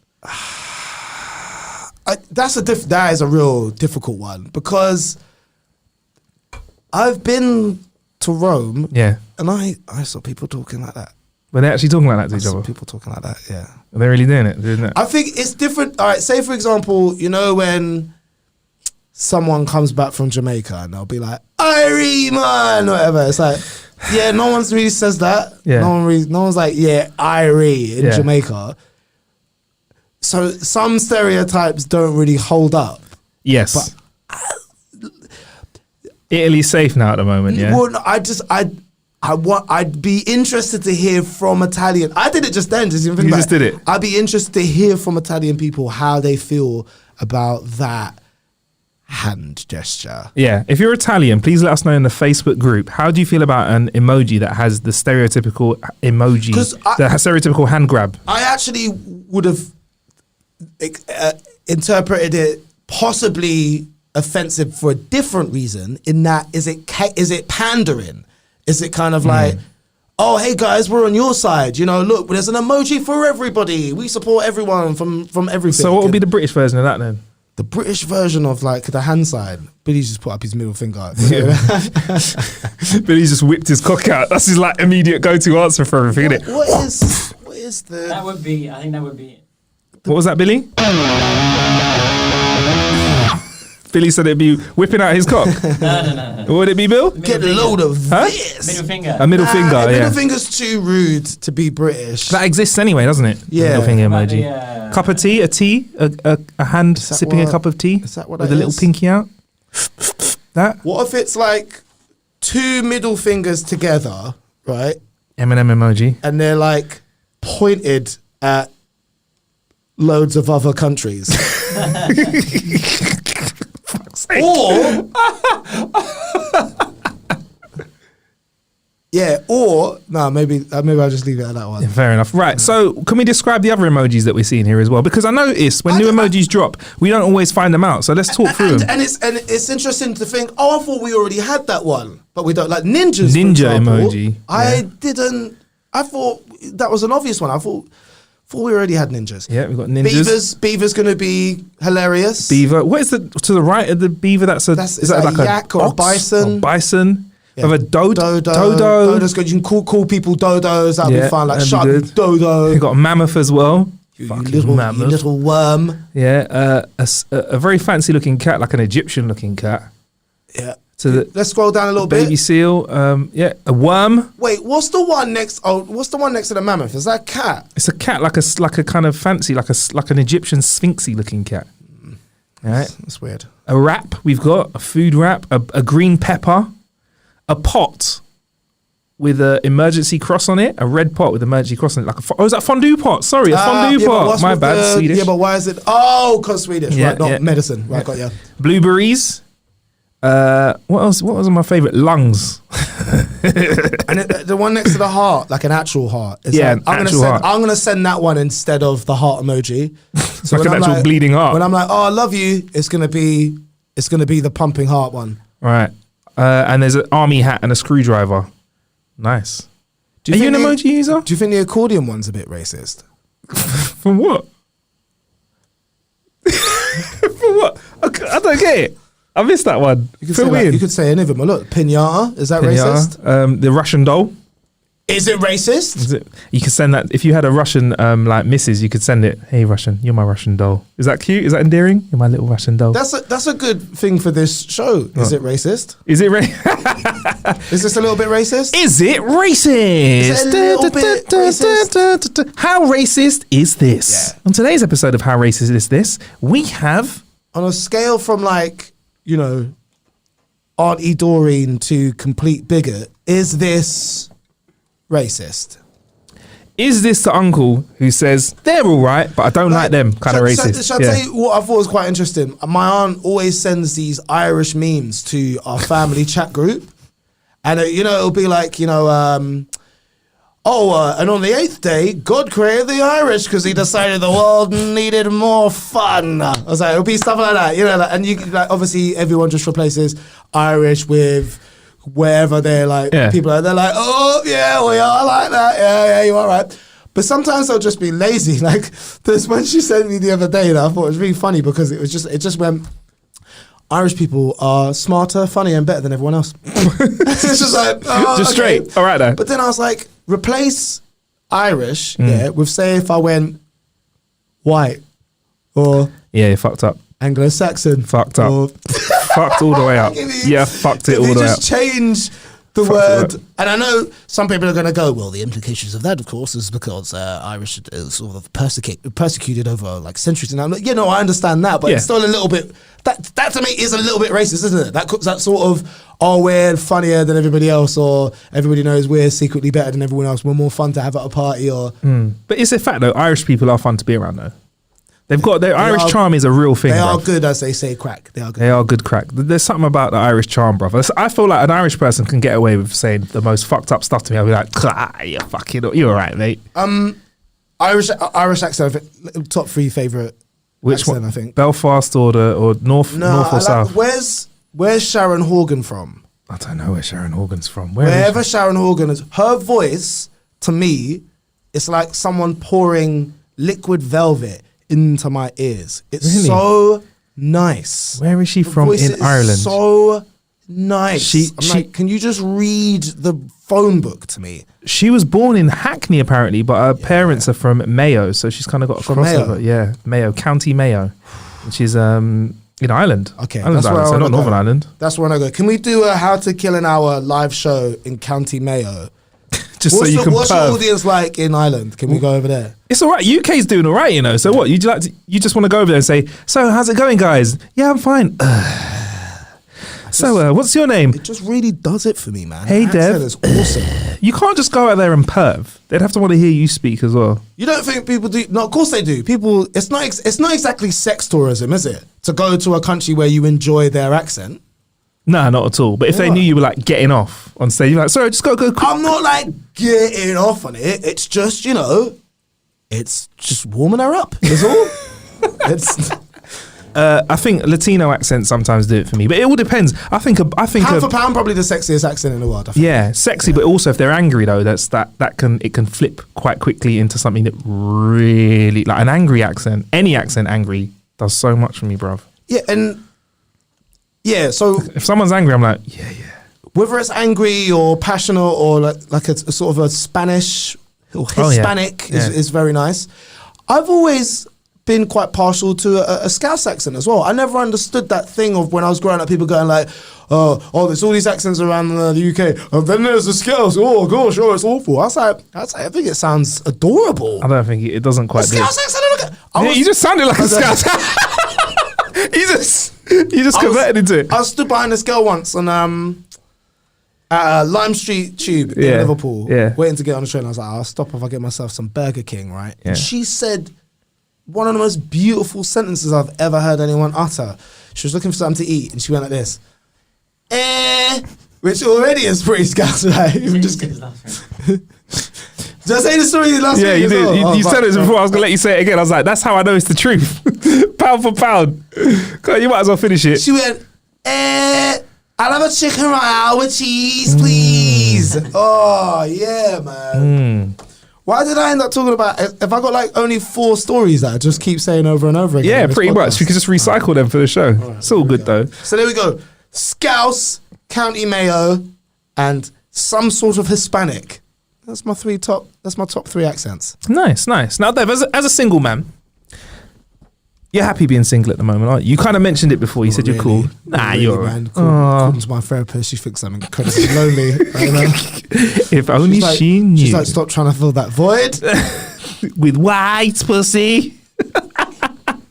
C: That is a real difficult one because I've been to Rome.
B: Yeah.
C: And I saw people talking like that.
B: Were they actually talking like that to each
C: I saw
B: other?
C: people talking like that, yeah.
B: Are they really doing it?
C: I think it's different. All right, say for example, you know when someone comes back from Jamaica and they'll be like, Irie, man, whatever. It's like, yeah, no one really says that.
B: Yeah.
C: No one's like, yeah, Irie in Jamaica. So some stereotypes don't really hold up.
B: Yes. But Italy's safe now at the moment, yeah?
C: Well, I'd be interested to hear from Italian. I did it just then.
B: Did it.
C: I'd be interested to hear from Italian people how they feel about that hand gesture.
B: Yeah. If you're Italian, please let us know in the Facebook group. How do you feel about an emoji that has the stereotypical emoji, the stereotypical hand grab?
C: I actually would have interpreted it possibly offensive for a different reason. In that, is it pandering? Is it kind of like, oh, hey guys, we're on your side. You know, look, there's an emoji for everybody. We support everyone from everything.
B: So what would be the British version of that then?
C: The British version of like the hand sign. Billy's just put up his middle finger.
B: Billy's just whipped his cock out. That's his like immediate go-to answer for everything, isn't it?
C: What is the...
E: That would be, I think that would be...
B: What was that, Billy? Billy said it'd be whipping out his cock.
E: No.
B: What would it be, Bill?
C: Get a load of this.
E: Middle finger.
B: A middle finger, yeah.
C: Middle finger's too rude to be British.
B: That exists anyway, doesn't it?
C: Yeah.
B: Middle finger
E: About
B: emoji.
E: the,
B: Cup of tea, a hand sipping a cup of tea
C: is that what
B: with
C: that
B: a little
C: is?
B: pinky out. That?
C: What if it's like two middle fingers together right?
B: Eminem emoji.
C: And they're like pointed at loads of other countries. Or yeah, or no, maybe I'll just leave it at that one.
B: Yeah, fair enough. Right. So can we describe the other emojis that we're seeing here as well? Because I notice when new emojis drop, we don't always find them out. So let's talk through them.
C: And it's interesting to think. Oh, I thought we already had that one, but we don't. Like ninjas.
B: Ninja
C: for example,
B: emoji.
C: I
B: Yeah.
C: didn't. I thought that was an obvious one. I thought we already had ninjas.
B: Yeah, we've got ninjas.
C: Beaver's going to be hilarious.
B: Beaver. What is the to the right of the beaver? Is that
C: a yak or a
B: ox
C: bison?
B: Or bison.
C: Yeah.
B: Of a dodo.
C: Dodo's good. You can call people dodos. That'll be fun. Like
B: that'd
C: shut
B: be good.
C: dodo.
B: You've got a mammoth as well.
C: You
B: Fucking mammoth.
C: little worm.
B: Yeah, a very fancy looking cat, like an Egyptian looking cat.
C: Yeah.
B: So
C: Let's scroll down a little
B: baby
C: bit.
B: seal. Yeah, a worm.
C: Wait, what's the one next? Oh, what's the one next to the mammoth? Is that a cat?
B: It's a cat, like a kind of fancy, like an Egyptian sphinxy looking cat. All right.
C: That's weird.
B: A wrap. We've got a food wrap. A green pepper. A pot with an emergency cross on it. A red pot with emergency cross on it. Is that fondue pot? Sorry, a fondue
C: Yeah, but
B: pot.
C: what's
B: My
C: with
B: bad. Swedish.
C: Yeah, but why is it? Oh, because Swedish,
B: Yeah,
C: right? Not
B: yeah.
C: medicine. Right, got you.
B: Blueberries. What else? What was my favorite? Lungs.
C: And the one next to the heart, like an actual heart. Is
B: Yeah,
C: like,
B: an actual heart.
C: I'm gonna send that one instead of the heart emoji. So
B: Like
C: when
B: an
C: I'm
B: actual bleeding heart.
C: When I'm like, oh, I love you, it's gonna be the pumping heart one.
B: Right. And there's an army hat and a screwdriver. Nice.
C: Do
B: Are you an
C: think
B: emoji user?
C: Do you think the accordion one's a bit racist?
B: For what? For what? I don't get it. I missed that one.
C: You could
B: Fill
C: say
B: me in.
C: you could say any of them. Look, pinata, is that racist?
B: Pinata. The Russian doll.
C: Is it racist?
B: Is it? You could send that if you had a Russian like missus. You could send it. Hey Russian, you're my Russian doll. Is that cute? Is that endearing? You're my little Russian doll.
C: That's a good thing for this show. Is it racist?
B: Is it?
C: Is this a little bit racist?
B: Is it racist?
C: Is it a little bit racist?
B: How racist is this?
C: Yeah.
B: On today's episode of How Racist Is This, we have
C: On a scale from like, you know, Auntie Doreen to complete bigot, is this racist?
B: Is this the uncle who says they're all right, but I don't like them? Kind of racist.
C: Shall I tell you what I thought was quite interesting? My aunt always sends these Irish memes to our family chat group. And, you know, it'll be like, you know, and on the 8th day, God created the Irish because he decided the world needed more fun. I was like, it'll be stuff like that, you know, like, and you like, obviously everyone just replaces Irish with wherever they're like, people are, they're like, oh, yeah, we are like that. Yeah, you are right. But sometimes they'll just be lazy. Like, there's one she sent me the other day that I thought was really funny because it just went, Irish people are smarter, funnier, and better than everyone else. It's just like,
B: just straight. All right, then.
C: But then I was like, replace Irish, with say if I went white or
B: Yeah, you fucked up.
C: Anglo-Saxon,
B: Fucked up.
C: or
B: Fucked all the way up. Yeah, fucked it
C: if
B: all
C: you
B: the way up.
C: just change the
B: Fucked
C: word,
B: it up.
C: and I know some people are going to go, well, the implications of that, of course, is because Irish is sort of persecuted over like centuries, and I'm like, you know, I understand that, but
B: Yeah.
C: it's still a little bit. That to me is a little bit racist, isn't it? That sort of, oh, we're funnier than everybody else, or everybody knows we're secretly better than everyone else. We're more fun to have at a party, or
B: But it's a fact though, Irish people are fun to be around though. They've got their Irish
C: are-
B: charm is a real thing.
C: they
B: bruv.
C: are good, as they say, crack. They are good.
B: They are good crack. There's something about the Irish charm, brother. I feel like an Irish person can get away with saying the most fucked up stuff to me. I'll be like, you fucking, you're all right, mate.
C: Irish accent, top 3 favorite.
B: Which
C: accent,
B: one?
C: I think.
B: Belfast or North
C: I
B: or South?
C: Where's Sharon Horgan from?
B: I don't know where Sharon Horgan's from.
C: Wherever Sharon Horgan is, her voice to me, it's like someone pouring liquid velvet into my ears. It's
B: Really?
C: so nice.
B: Where is she
C: The
B: from
C: voice
B: in
C: is
B: Ireland?
C: So nice. I'm
B: She-
C: like, can you just read the phone book to me?
B: She was born in Hackney apparently, but her parents are from Mayo, so she's kind of got a
C: From
B: crossover.
C: Mayo?
B: Yeah, Mayo, County Mayo, which is in Ireland.
C: Okay,
B: Ireland's
C: that's where
B: Ireland,
C: I
B: so
C: wanna
B: not Northern
C: go.
B: Ireland.
C: That's where I go. Can we do a How to Kill an Hour live show in County Mayo?
B: Just so you can
C: What's your
B: perv.
C: audience like in Ireland? Can we go over there?
B: It's all right. UK's doing all right, you know. So what? You just want to go over there and say, "So how's it going, guys?" Yeah, I'm fine. So, what's your name?
C: It just really does it for me, man.
B: Hey,
C: Accent
B: Dev.
C: is awesome.
B: You can't just go out there and perv. They'd have to want to hear you speak as well.
C: You don't think people do? No, of course they do. People, it's not exactly sex tourism, is it? To go to a country where you enjoy their accent.
B: No, not at all. But if they
C: What?
B: knew you were like getting off on stage, you're like, sorry, just go quick.
C: I'm not like getting off on it. It's just, it's just warming her up. Is all. It's
B: I think Latino accents sometimes do it for me, but it all depends. I think
C: pound for pound, probably the sexiest accent in the world. I think.
B: yeah, sexy, but also if they're angry though, that can flip quite quickly into something that really, like an angry accent. Any accent angry does so much for me, bruv.
C: Yeah, and yeah. So
B: If someone's angry, I'm like, yeah.
C: whether it's angry or passionate or like a sort of a Spanish or Hispanic is very nice. I've always been quite partial to a Scouse accent as well. I never understood that thing of when I was growing up, people going like, oh, there's all these accents around the UK, and then there's the Scouse. Oh gosh, it's awful. I was like, I think it sounds adorable.
B: I don't think it doesn't quite do.
C: Scouse accent.
B: You just sounded like a Scouse. you just converted into it.
C: I stood behind this girl once on Lime Street Tube in Liverpool, waiting to get on the train. I was like, I'll stop if I get myself some Burger King, right?
B: Yeah.
C: And she said one of the most beautiful sentences I've ever heard anyone utter. She was looking for something to eat, and she went like this, which already is pretty Scouse, right? Even just did I say the story last week?
B: Yeah, you
C: as
B: did.
C: well?
B: You said it before. I was gonna let you say it again. I was like, that's how I know it's the truth. Pound for pound. God, you might as well finish it.
C: She went, I'll have a chicken royale with cheese, please. Oh, yeah, man. Why did I end up talking about, if I got like only 4 stories that I just keep saying over and over again?
B: Yeah,
C: on this
B: pretty
C: podcast?
B: much. We could just recycle them for the show. It's all good though.
C: So there we go. Scouse, County Mayo, and some sort of Hispanic. That's my top 3 accents.
B: Nice. Now, Dev, as a single man, you're happy being single at the moment, aren't you? You kind of mentioned it before. You said you're cool. Nah, you're all right.
C: Man. According to my therapist, she thinks I'm incredibly lonely. I know.
B: If only she knew.
C: She's like, stop trying to fill that void.
B: With white pussy.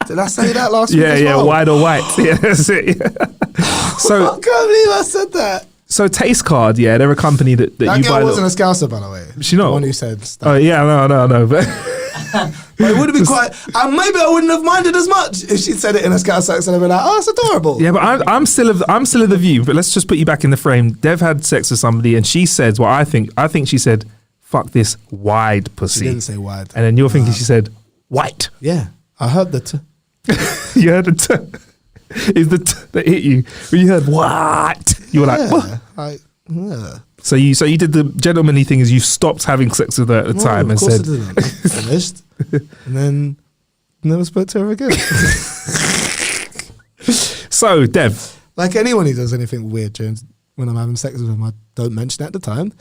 C: Did I say that last week?
B: Yeah, wide or white. Yeah, that's it. Yeah.
C: I
B: So,
C: can't believe I said that.
B: so Taste Card, yeah, they're a company that
C: That
B: you buy.
C: girl wasn't a Scouser, by the way.
B: She not?
C: The one who said stuff.
B: Oh yeah, no, but
C: But it would have been quite. Maybe I wouldn't have minded as much if she'd said it in a Scouse accent. I'd be like, oh, it's adorable.
B: yeah, but I'm still of the view. But let's just put you back in the frame. Dev had sex with somebody, and she said, "Well, I think she said, fuck this wide pussy."
C: She didn't say wide.
B: And then you're thinking she said white.
C: Yeah, I heard the.
B: You heard the t. Is the t that hit you when you heard what? You were like, what?
C: Yeah.
B: So you did the gentlemanly thing, is you stopped having sex with her at the time and said,
C: I didn't. I finished, and then never spoke to her again.
B: so Dev,
C: Like anyone who does anything weird, James, when I'm having sex with them, I don't mention it at the time,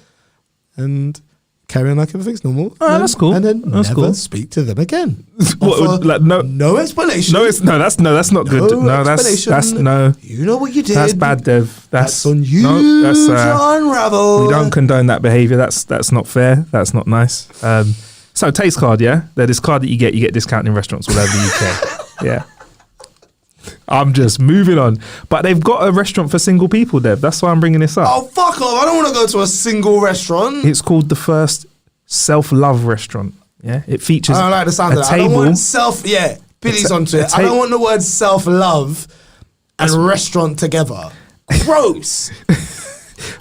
C: and carry on like everything's normal.
B: Oh, that's cool.
C: And then
B: That's
C: never
B: cool.
C: speak to them again.
B: What,
C: Offer
B: like, no
C: explanation.
B: that's not good. No, that's
C: explanation.
B: no.
C: You know what you did.
B: That's bad, Dev.
C: That's on you
B: No, that's
C: to unravel.
B: we don't condone that behaviour. That's not fair. That's not nice. So Taste Card, yeah, they're this card that you get discount in restaurants all over the UK. Yeah. I'm just moving on, but they've got a restaurant for single people, Dev. That's why I'm bringing this up.
C: Oh, fuck off. I don't want to go to a single restaurant.
B: It's called the First Self-Love Restaurant. Yeah, it features
C: I don't like the sound
B: a
C: of that. I
B: table.
C: don't want Billy's onto it. I don't want the word self-love and restaurant together. Gross.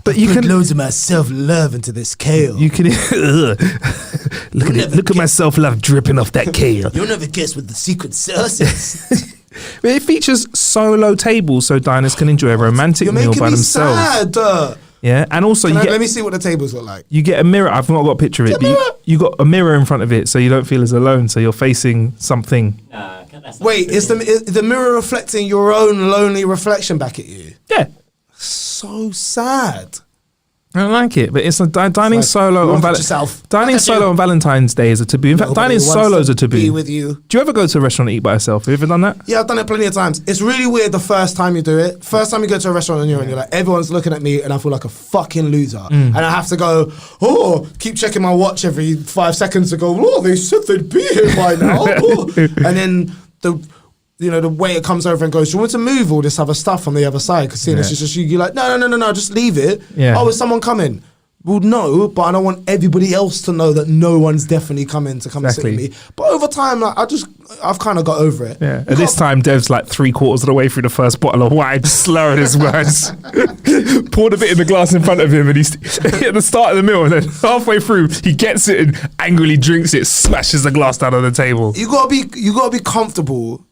B: But you
C: Put
B: can
C: loads of my self-love into this kale.
B: look at it. Look at my self-love dripping off that kale.
C: You'll never guess what the secret sauce is.
B: But it features solo tables so diners can enjoy a romantic
C: You're
B: meal
C: making
B: by
C: me
B: themselves.
C: sad.
B: Yeah, and also
C: Let me see what the tables look like.
B: you get a mirror. I've not got a picture of it, but you got a mirror in front of it so you don't feel as alone. So you're facing something.
E: Nah, that's not
C: Wait, is the mirror reflecting your own lonely reflection back at you?
B: Yeah,
C: So sad.
B: I don't like it, but it's a dining
C: like,
B: solo on
C: look at yourself.
B: Dining
C: Look at
B: solo
C: you.
B: on Valentine's Day is a taboo. In fact,
C: Nobody
B: dining
C: wants
B: solos
C: to
B: are taboo.
C: Be with you.
B: Do you ever go to a restaurant and eat by yourself? Have you ever done that?
C: Yeah, I've done it plenty of times. It's really weird the first time you do it. First time you go to a restaurant and you're like, everyone's looking at me and I feel like a fucking loser. And I have to go, keep checking my watch every 5 seconds to go, they said they'd be here by now. And then the waiter comes over and goes, "Do you want to move all this other stuff on the other side?" Because seeing it's just you, you're like, no, just leave it.
B: Yeah.
C: Oh, is someone coming? Well, no, but I don't want everybody else to know that no one's definitely coming to come and sit with me. But over time, like, I've kind of got over it.
B: Yeah. At this time, Dev's like 3/4 of the way through the first bottle of wine, slurring his words. Poured a bit in the glass in front of him, and he's at the start of the meal, and then halfway through, he gets it and angrily drinks it, smashes the glass down on the table.
C: You gotta be comfortable.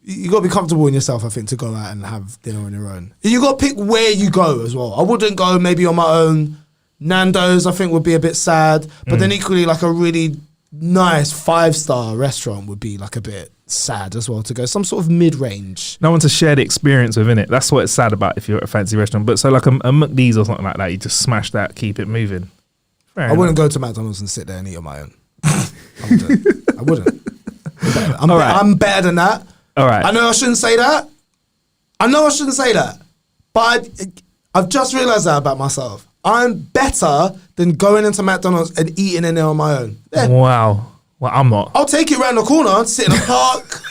C: You gotta be comfortable in yourself, I think, to go out and have dinner on your own. You gotta pick where you go as well. I wouldn't go maybe on my own. Nando's, I think, would be a bit sad, but then equally, like a really nice 5-star restaurant would be like a bit sad as well to go. Some sort of mid-range.
B: No one to share the experience with, innit? That's what it's sad about if you're at a fancy restaurant. But so like a McDee's or something like that, you just smash that, keep it moving.
C: I wouldn't go to McDonald's and sit there and eat on my own. I wouldn't. I'm better than that.
B: All right.
C: I know I shouldn't say that. But I've just realised that about myself. I'm better than going into McDonald's and eating in there on my own. Yeah.
B: Wow. Well, I'm not.
C: I'll take it around the corner, sit in a park.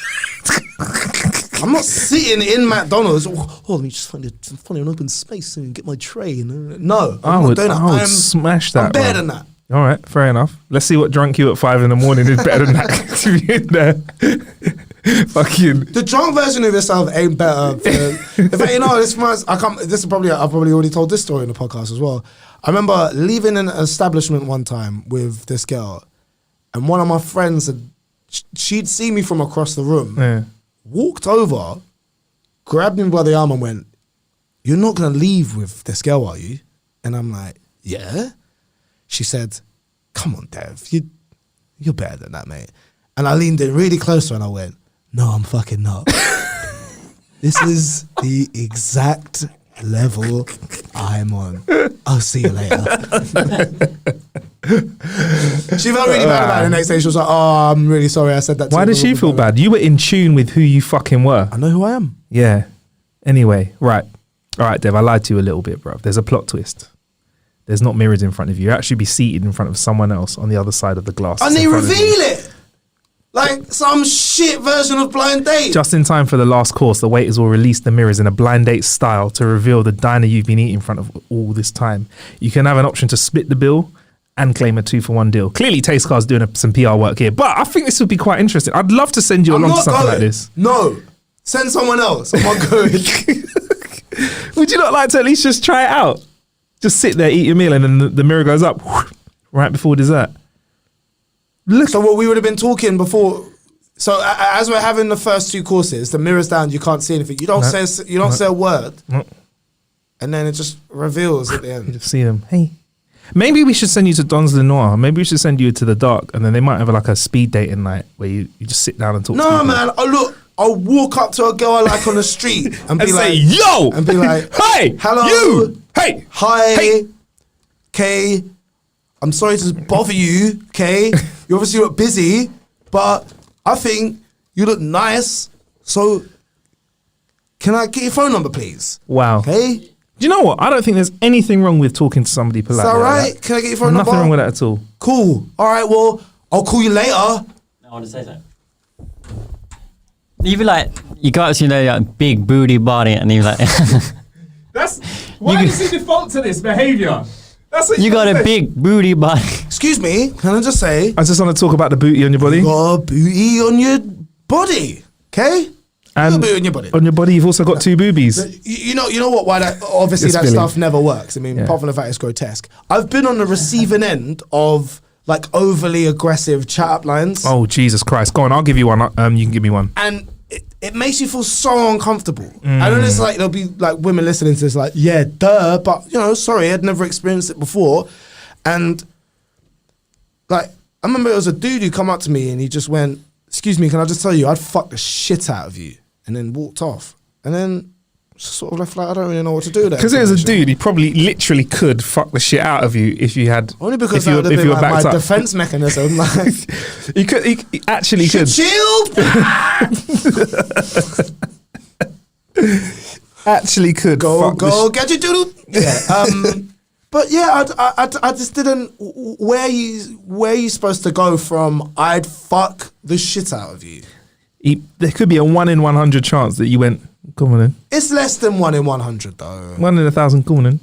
C: I'm not sitting in McDonald's. Oh, let me just find an open space and get my tray. No, I'm not doing that.
B: I would smash that.
C: I'm better than that.
B: All right, fair enough. Let's see what drunk you at 5 a.m. is better than that to be in there. Fucking
C: the drunk version of yourself ain't better. In fact, I've probably already told this story in the podcast as well. I remember leaving an establishment one time with this girl, and one of my friends she'd seen me from across the room, walked over, grabbed me by the arm and went, "You're not gonna leave with this girl, are you?" And I'm like, "Yeah." She said, "Come on, Dev, you're better than that, mate." And I leaned in really close to her and I went, "No, I'm fucking not." This is the exact level I'm on. I'll see you later. She felt really bad about it the next day. She was like, "Oh, I'm really sorry I said that to you."
B: Why did she feel bad? You were in tune with who you fucking were.
C: I know who I am.
B: Yeah. Anyway, right. All right, Dev, I lied to you a little bit, bro. There's a plot twist. There's not mirrors in front of you. You'll actually be seated in front of someone else on the other side of the glass.
C: And they reveal it! Like some shit version of Blind Date.
B: Just in time for the last course, the waiters will release the mirrors in a blind date style to reveal the diner you've been eating in front of all this time. You can have an option to split the bill and claim a 2-for-1 deal. Clearly, Taste Car's doing some PR work here, but I think this would be quite interesting. I'd love to send you along to something like this.
C: No. Send someone else. I'm not going.
B: Would you not like to at least just try it out? Just sit there, eat your meal, and then the mirror goes up right before dessert. Look.
C: So what we would have been talking before. So as we're having the first 2 courses, the mirror's down. You can't see anything. You don't say a word, and then it just reveals at the end.
B: You just see them. Hey, maybe we should send you to Don's Le Noir. Maybe we should send you to the dark, and then they might have like a speed dating night where you just sit down and talk.
C: No, man. I'll walk up to a girl I like on the street and be
B: and
C: like,
B: say, "Yo!"
C: and be like,
B: "Hey,
C: hello,
B: you, hey,
C: hi,
B: hey.
C: Kay. I'm sorry to bother you, Kay. You obviously look busy, but I think you look nice. So, can I get your phone number, please?"
B: Wow.
C: Okay.
B: Do you know what? I don't think there's anything wrong with talking to somebody politely.
C: Is that
B: like
C: right?
B: that.
C: Can I get your phone number?
B: Nothing wrong with that at all.
C: Cool. All right. Well, I'll call you later.
E: I want to say something. You be like, you got to know your big booty body, and you like,
B: That's why does he default to this behaviour? That's what
E: you got a big booty body.
C: Excuse me. Can I just say,
B: I just want to talk about the booty on your body.
C: you got a booty on your body. Okay. You got a
B: And
C: booty on your body.
B: on your body, you've also got 2 boobies.
C: You know what? Why that? Obviously,
B: It's
C: that
B: Billy.
C: stuff never works. I mean, apart from the fact it's grotesque. I've been on the receiving end of like overly aggressive chat up lines,
B: Oh, Jesus Christ. Go on, I'll give you one. You can give me one.
C: and it makes you feel so uncomfortable. I know it's like there'll be like women listening to this, like, yeah, duh, but sorry, I'd never experienced it before, and like I remember it was a dude who come up to me and he just went, "Excuse me, can I just tell you, I'd fuck the shit out of you," and then walked off, and then sort of left like I don't really know what to do with that.
B: Because it was a
C: information.
B: dude, he probably literally could fuck the shit out of you if you had.
C: Only because
B: if
C: that
B: you
C: would
B: were,
C: have
B: if
C: been
B: you were
C: like
B: backed
C: my
B: up.
C: defense mechanism. Like,
B: He could. He actually could.
C: shield.
B: Actually could.
C: Go
B: fuck the
C: get your doodle. Yeah. But yeah, I just didn't. Where you supposed to go from? I'd fuck the shit out of you.
B: There could be a 1 in 100 chance that you went, come on in.
C: It's less than 1 in 100 though.
B: 1 in 1,000, come on in.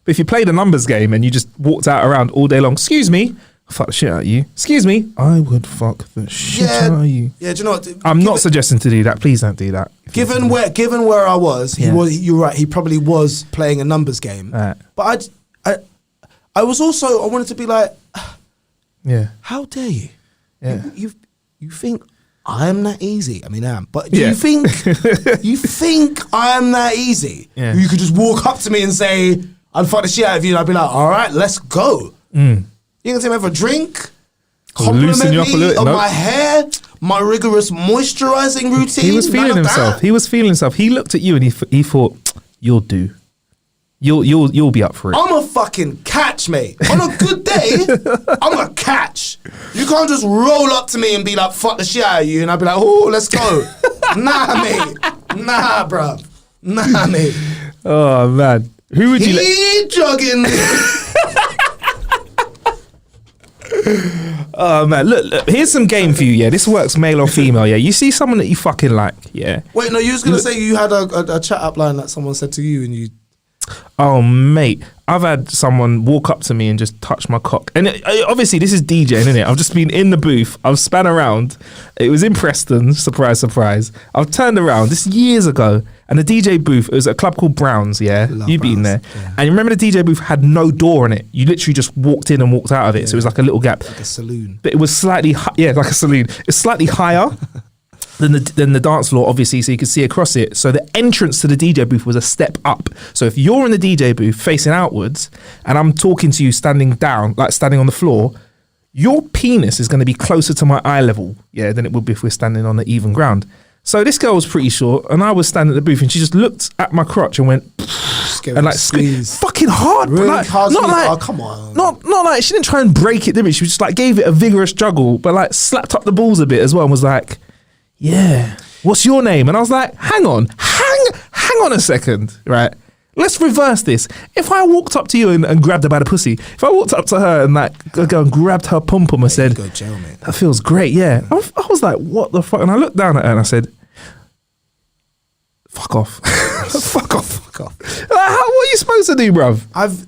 B: But if you played a numbers game and you just walked out around all day long, excuse me, I'll fuck the shit out of you. Excuse me, I would fuck the shit out of you.
C: Yeah, do you know what?
B: I'm not suggesting to do that. Please don't do that.
C: Given where I was,
B: Yeah.
C: you're right. He probably was playing a numbers game.
B: Right.
C: But I was also, I wanted to be like,
B: Yeah.
C: how dare you?
B: Yeah.
C: You think I'm that easy? I mean, I am. But
B: Yeah.
C: you think I'm that easy?
B: Yeah.
C: You could just walk up to me and say, I'd fuck the shit out of you, and I'd be like, all right, let's go. You can take me for a drink, compliment
B: Loosen you up a
C: me
B: little,
C: on
B: no.
C: my hair, my rigorous moisturizing routine.
B: He was
C: none
B: feeling
C: of
B: himself.
C: that.
B: He was feeling himself. He looked at you and he thought, you'll do. You'll be up for it.
C: I'm a fucking catch, mate. On a good day, I'm a catch. You can't just roll up to me and be like, fuck the shit out of you, and I'll be like, oh, let's go. Nah, mate. Nah, bruv. Nah, mate.
B: Oh man, who would you let?
C: He jogging.
B: Oh man, look, here's some game for you. Yeah, this works male or female. Yeah, you see someone that you fucking like. Yeah.
C: Wait, no, you was gonna say you had a chat up line that someone said to you, and you.
B: Oh mate, I've had someone walk up to me and just touch my cock, and obviously this is DJing, isn't it? I've just been in the booth. I've span around. It was in Preston. Surprise, surprise. I've turned around. This years ago, and the DJ booth. It was a club called Browns. Yeah,
C: Love
B: you've been there,
C: Browns, yeah.
B: and you remember the DJ booth had no door in it. You literally just walked in and walked out of it. So it was like a little gap.
C: Like a saloon.
B: But it was slightly, like a saloon. It's slightly higher than the dance floor, obviously, so you could see across it. So the entrance to the DJ booth was a step up. So if you're in the DJ booth facing outwards, and I'm talking to you standing down, like standing on the floor, your penis is going to be closer to my eye level, yeah, than it would be if we're standing on the even ground. So this girl was pretty short, and I was standing at the booth, and she just looked at my crotch and went, and like
C: squeeze.
B: fucking hard,
C: Really
B: like,
C: hard
B: not
C: squeeze?
B: like,
C: Oh, come on.
B: not like she didn't try and break it, did she? She just like gave it a vigorous juggle, but like slapped up the balls a bit as well, and was like, yeah, what's your name? And I was like, hang on a second, right? Let's reverse this. If I walked up to you and grabbed her by the pussy, if I walked up to her and like go and grabbed her pum pum and said,
C: Go jail, mate.
B: that feels great, yeah. I was like, what the fuck? And I looked down at her and I said, fuck off. Fuck off.
C: Fuck off.
B: What are you supposed to do, bruv?
C: I've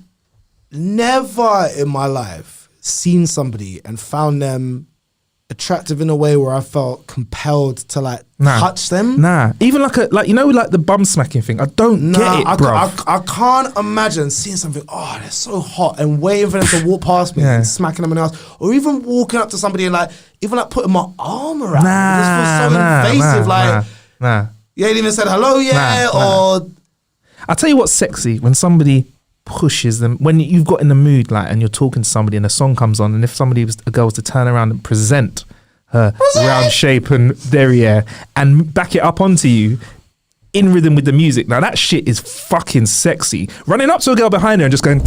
C: never in my life seen somebody and found them attractive in a way where I felt compelled to like touch them.
B: Nah, even like the bum smacking thing. I don't get it, bruv.
C: I can't imagine seeing something. Oh, they're so hot, and waiting for them to walk past me
B: Yeah.
C: and smacking them in the ass, or even walking up to somebody and like even like putting my arm around. Them. It just feels so invasive.
B: Nah.
C: You ain't even said hello yet, or
B: I'll tell you what's sexy when somebody pushes them, when you've got in the mood, like, and you're talking to somebody and a song comes on, and if a girl was to turn around and present her round shape and derriere and back it up onto you in rhythm with the music, now that shit is fucking sexy. Running up to a girl behind her and just going,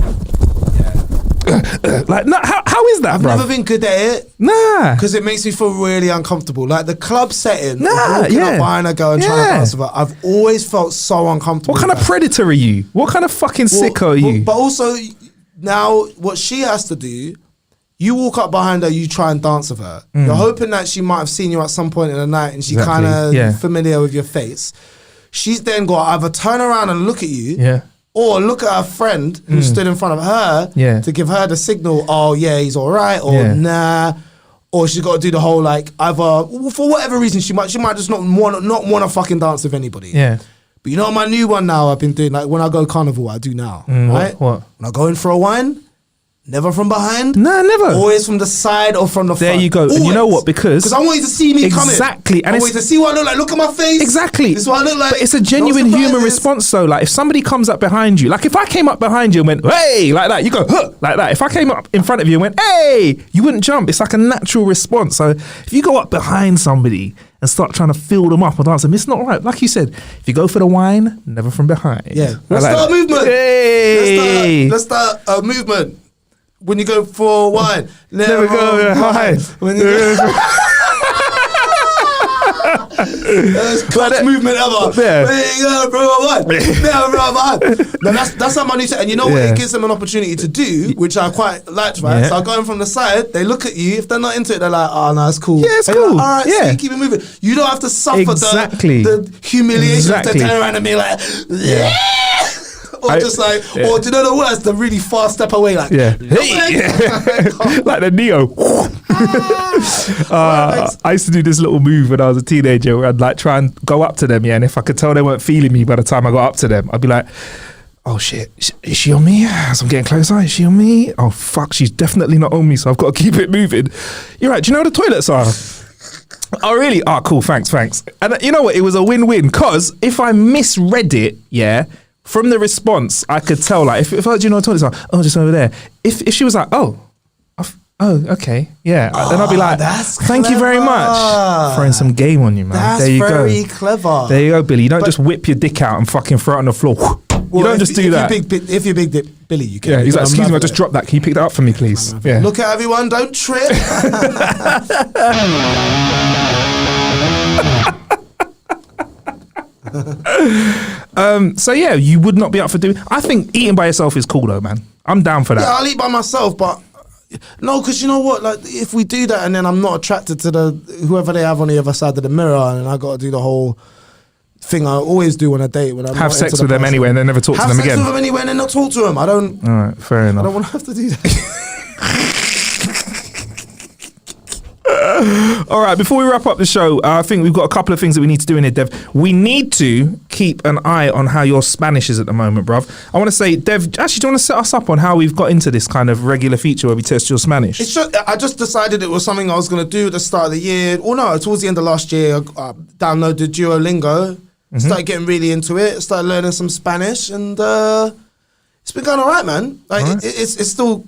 B: like, no, how is that,
C: I've
B: bruv?
C: never been good at it.
B: Nah.
C: Because it makes me feel really uncomfortable. Like the club setting,
B: Nah,
C: walking
B: yeah.
C: up behind a girl and trying to
B: Yeah.
C: dance with her, I've always felt so uncomfortable.
B: What kind of
C: with that.
B: predator are you? What kind of fucking sicko are you?
C: But also, now what she has to do, you walk up behind her, you try and dance with her. You're hoping that she might have seen you at some point in the night and she's
B: Exactly,
C: kind of
B: yeah.
C: familiar with your face. She's then got to either turn around and look at you,
B: Yeah.
C: or look at her friend who stood in front of her
B: Yeah.
C: to give her the signal, oh yeah, he's all right, or
B: Yeah.
C: nah. Or she's got to do the whole like either for whatever reason she might just not want to fucking dance with anybody.
B: Yeah.
C: But you know my new one now I've been doing, like when I go carnival, I do now, right?
B: What?
C: When I go in for a wine, never from behind.
B: Nah, never.
C: Always from the side or from the
B: There
C: front.
B: you go. And you know what? Because
C: I want you to see me coming.
B: Exactly. And
C: I want you to see what I look like. Look at my face.
B: Exactly.
C: This is what I look like.
B: But it's a
C: No
B: genuine human
C: surprises.
B: response though. Like if somebody comes up behind you, like if I came up behind you and went, hey, like that, you go, huh, like that. If I came up in front of you and went, hey, you wouldn't jump. It's like a natural response. So if you go up behind somebody and start trying to fill them up or dance them, it's not right. Like you said, if you go for the wine, never from behind.
C: Yeah.
B: I
C: Let's
B: like
C: start a
B: that.
C: movement.
B: Hey.
C: Let's start a movement. When you go for wine,
B: Never go behind.
C: When you go Clutch movement ever.
B: Yeah.
C: No, that's how money. And you know what?
B: Yeah.
C: It gives them an opportunity to do, which I quite liked, right?
B: Yeah.
C: So I go in from the side, they look at you. If they're not into it, they're like, oh, no, it's cool.
B: Yeah, it's
C: And you're
B: cool.
C: like, all right,
B: Yeah.
C: so keep it moving. You don't have to suffer
B: Exactly.
C: the humiliation
B: Exactly.
C: to turn around and be like,
B: Yeah.
C: or
B: I-
C: just like,
B: yeah.
C: or do you know the worst? The really fast step away, like,
B: Yeah. Like the Neo. I used to do this little move when I was a teenager where I'd like try and go up to them, yeah, and if I could tell they weren't feeling me by the time I got up to them, I'd be like, oh shit, is she on me? As I'm getting closer, is she on me? Oh fuck, she's definitely not on me, so I've got to keep it moving. You're right, do you know where the toilets are? Oh really? Oh cool, thanks. And you know what, it was a win-win, because if I misread it, yeah, from the response, I could tell, like, if I, do you know what toilets are? Oh, just over there. If she was like, oh, okay, yeah. Then I'll be like,
C: that's
B: thank you very much.
C: clever.
B: Throwing some game on you, man.
C: That's
B: there you
C: very
B: go.
C: clever.
B: There you go, Billy. You don't just whip your dick out and fucking throw it on the floor. You don't just do that.
C: If you're big Billy, you can.
B: Yeah, he's like,
C: I'm
B: excuse me, I
C: loving
B: just
C: it.
B: dropped that. Can you pick that up for me, please? Yeah.
C: Look at everyone, don't trip.
B: So yeah, you would not be up for doing. I think eating by yourself is cool though, man. I'm down for that.
C: Yeah, I'll eat by myself, but no, because you know what? Like, if we do that and then I'm not attracted to the whoever they have on the other side of the mirror, and I got to do the whole thing I always do on a date when I'm
B: Have
C: not
B: sex
C: into
B: with
C: the
B: them
C: person.
B: anyway and then never talk to
C: Have
B: them
C: sex
B: again.
C: with them anyway and then not talk to them. I don't
B: All right, fair enough.
C: want to have to do that.
B: All right, before we wrap up the show, I think we've got a couple of things that we need to do in here, Dev. We need to keep an eye on how your Spanish is at the moment, bruv. I want to say, Dev, actually, do you want to set us up on how we've got into this kind of regular feature where we test your Spanish?
C: I just decided it was something I was going to do at the start of the year. Or no, towards the end of last year, I downloaded Duolingo, started getting really into it, started learning some Spanish, and it's been going all right, man. Like,
B: All right.
C: it's still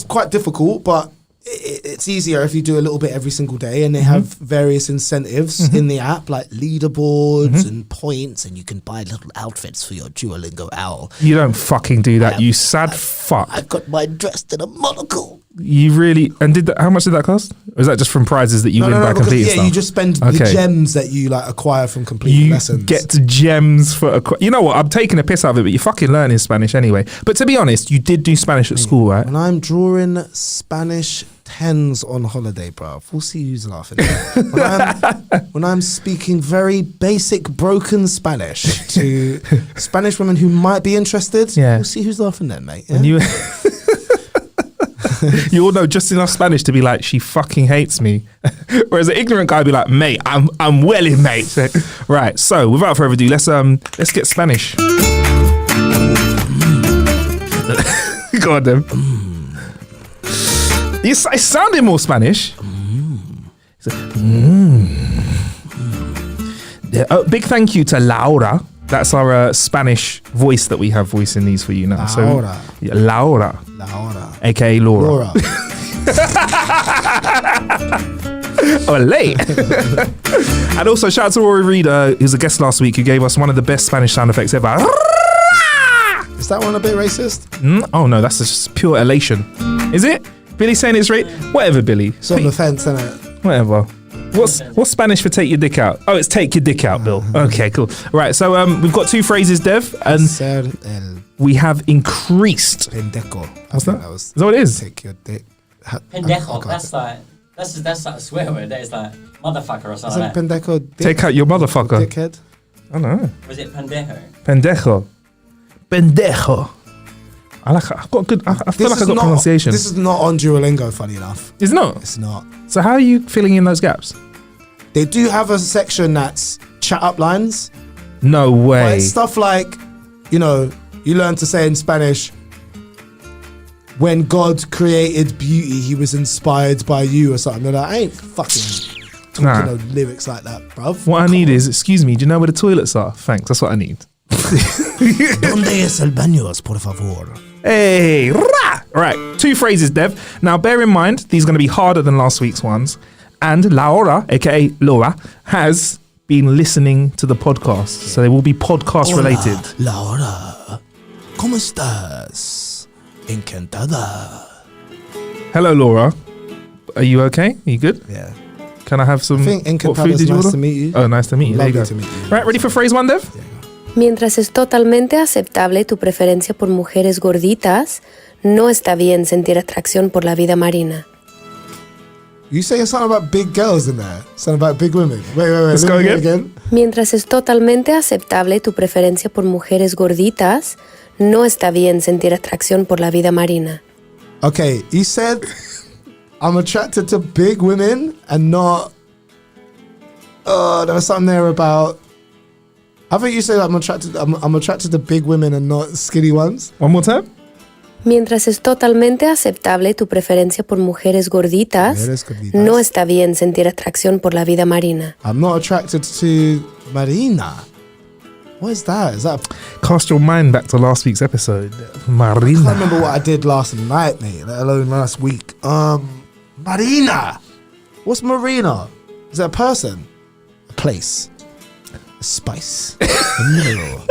C: quite difficult, but it's easier if you do a little bit every single day, and they have various incentives in the app, like leaderboards and points, and you can buy little outfits for your Duolingo owl.
B: You don't fucking do that, you sad fuck.
C: I've got mine dressed in a monocle.
B: You really, and how much did that cost? Or is that just from prizes that you win by
C: because,
B: completing stuff?
C: you just spend the
B: Okay.
C: gems that you like acquire from completing
B: You
C: lessons.
B: get gems for you know what? I'm taking a piss out of it, but you're fucking learning Spanish anyway. But to be honest, you did do Spanish at school, right?
C: When I'm drawing Spanish 10s on holiday, bro, we'll see who's laughing. when I'm speaking very basic, broken Spanish to Spanish women who might be interested,
B: Yeah.
C: we'll see who's laughing then, mate. Yeah?
B: And you, you all know just enough Spanish to be like, she fucking hates me. Whereas an ignorant guy would be like, mate, I'm welling, mate. So, right. So without further ado, let's get Spanish. Go on, then. It's sounding more Spanish. It's like, Yeah, big thank you to Laura. That's our Spanish voice that we have voicing these for you now.
C: Laura.
B: So, yeah, Laura,
C: La hora.
B: aka Laura.
C: Laura.
B: Oh, late. And also shout out to Rory Reed, who's a guest last week, who gave us one of the best Spanish sound effects ever.
C: Is that one a bit racist?
B: Oh no, that's just pure elation. Is it? Billy saying it's right? Whatever, Billy.
C: It's on the fence, isn't it?
B: Whatever. What's Spanish for take your dick out? Oh, it's take your dick out, Bill. Okay, cool. Right, so we've got two phrases, Dev, and
C: Ser el
B: we have increased.
C: pendejo.
B: What's
C: I think
B: that?
C: was
B: Is that what it is?
C: take your dick.
E: Pendejo, that's like a swear word. That is like motherfucker or something
C: Isn't
E: like that.
C: pendejo dick,
B: Take out your motherfucker.
C: dickhead?
B: I don't know.
E: Was it pendejo?
B: Pendejo. Pendejo. I like. I've got good. I feel like I got pronunciation.
C: This is not on Duolingo, funny enough.
B: It's not.
C: It's not.
B: So how are you filling in those gaps?
C: They do have a section that's chat up lines.
B: No
C: But
B: way.
C: it's stuff like, you learn to say in Spanish, when God created beauty, he was inspired by you or something. They're like, I ain't fucking talking
B: Nah.
C: no lyrics like that, bruv.
B: What I need is, excuse me, do you know where the toilets are? Thanks, that's what I need.
C: ¿Dónde es el baños, por favor?
B: Hey, rah! Right, two phrases, Dev. Now, bear in mind, these are going to be harder than last week's ones. And Laura, aka Laura, has been listening to the podcast. So they will be podcast related.
C: Laura, ¿cómo estás? Encantada.
B: Hello, Laura. Are you okay? Are you good?
C: Yeah.
B: Can I have some?
C: I think
B: what food
C: Encantado
B: did you
C: nice
B: order?
C: to meet you.
B: Oh, nice to meet you. There you
C: Lovely
B: go.
C: to meet you.
B: Right, ready for phrase one, Dev?
F: Mientras es totalmente aceptable tu preferencia por mujeres gorditas, no está bien sentir atracción por la vida marina.
C: You saying something about big girls in there? Something about big women? Wait.
B: Let's
C: let
B: go
C: me hear
B: again.
C: it
F: Mientras es totalmente aceptable tu preferencia por mujeres gorditas, no está bien sentir atracción por la vida marina.
C: Okay, you said I'm attracted to big women and not. There was something there about. I think you said I'm attracted to big women and not skinny ones.
B: One more time.
F: Mientras es totalmente aceptable tu preferencia por mujeres gorditas,
C: Mujeres gorditas.
F: no está bien sentir atracción por la vida marina.
C: I'm not attracted to Marina. What is that? Is that?
B: Cast your mind back to last week's episode.
C: I
B: Marina.
C: can't remember what I did last night, mate. Let alone last week. Marina. What's Marina? Is that a person? A place? A spice? A mineral?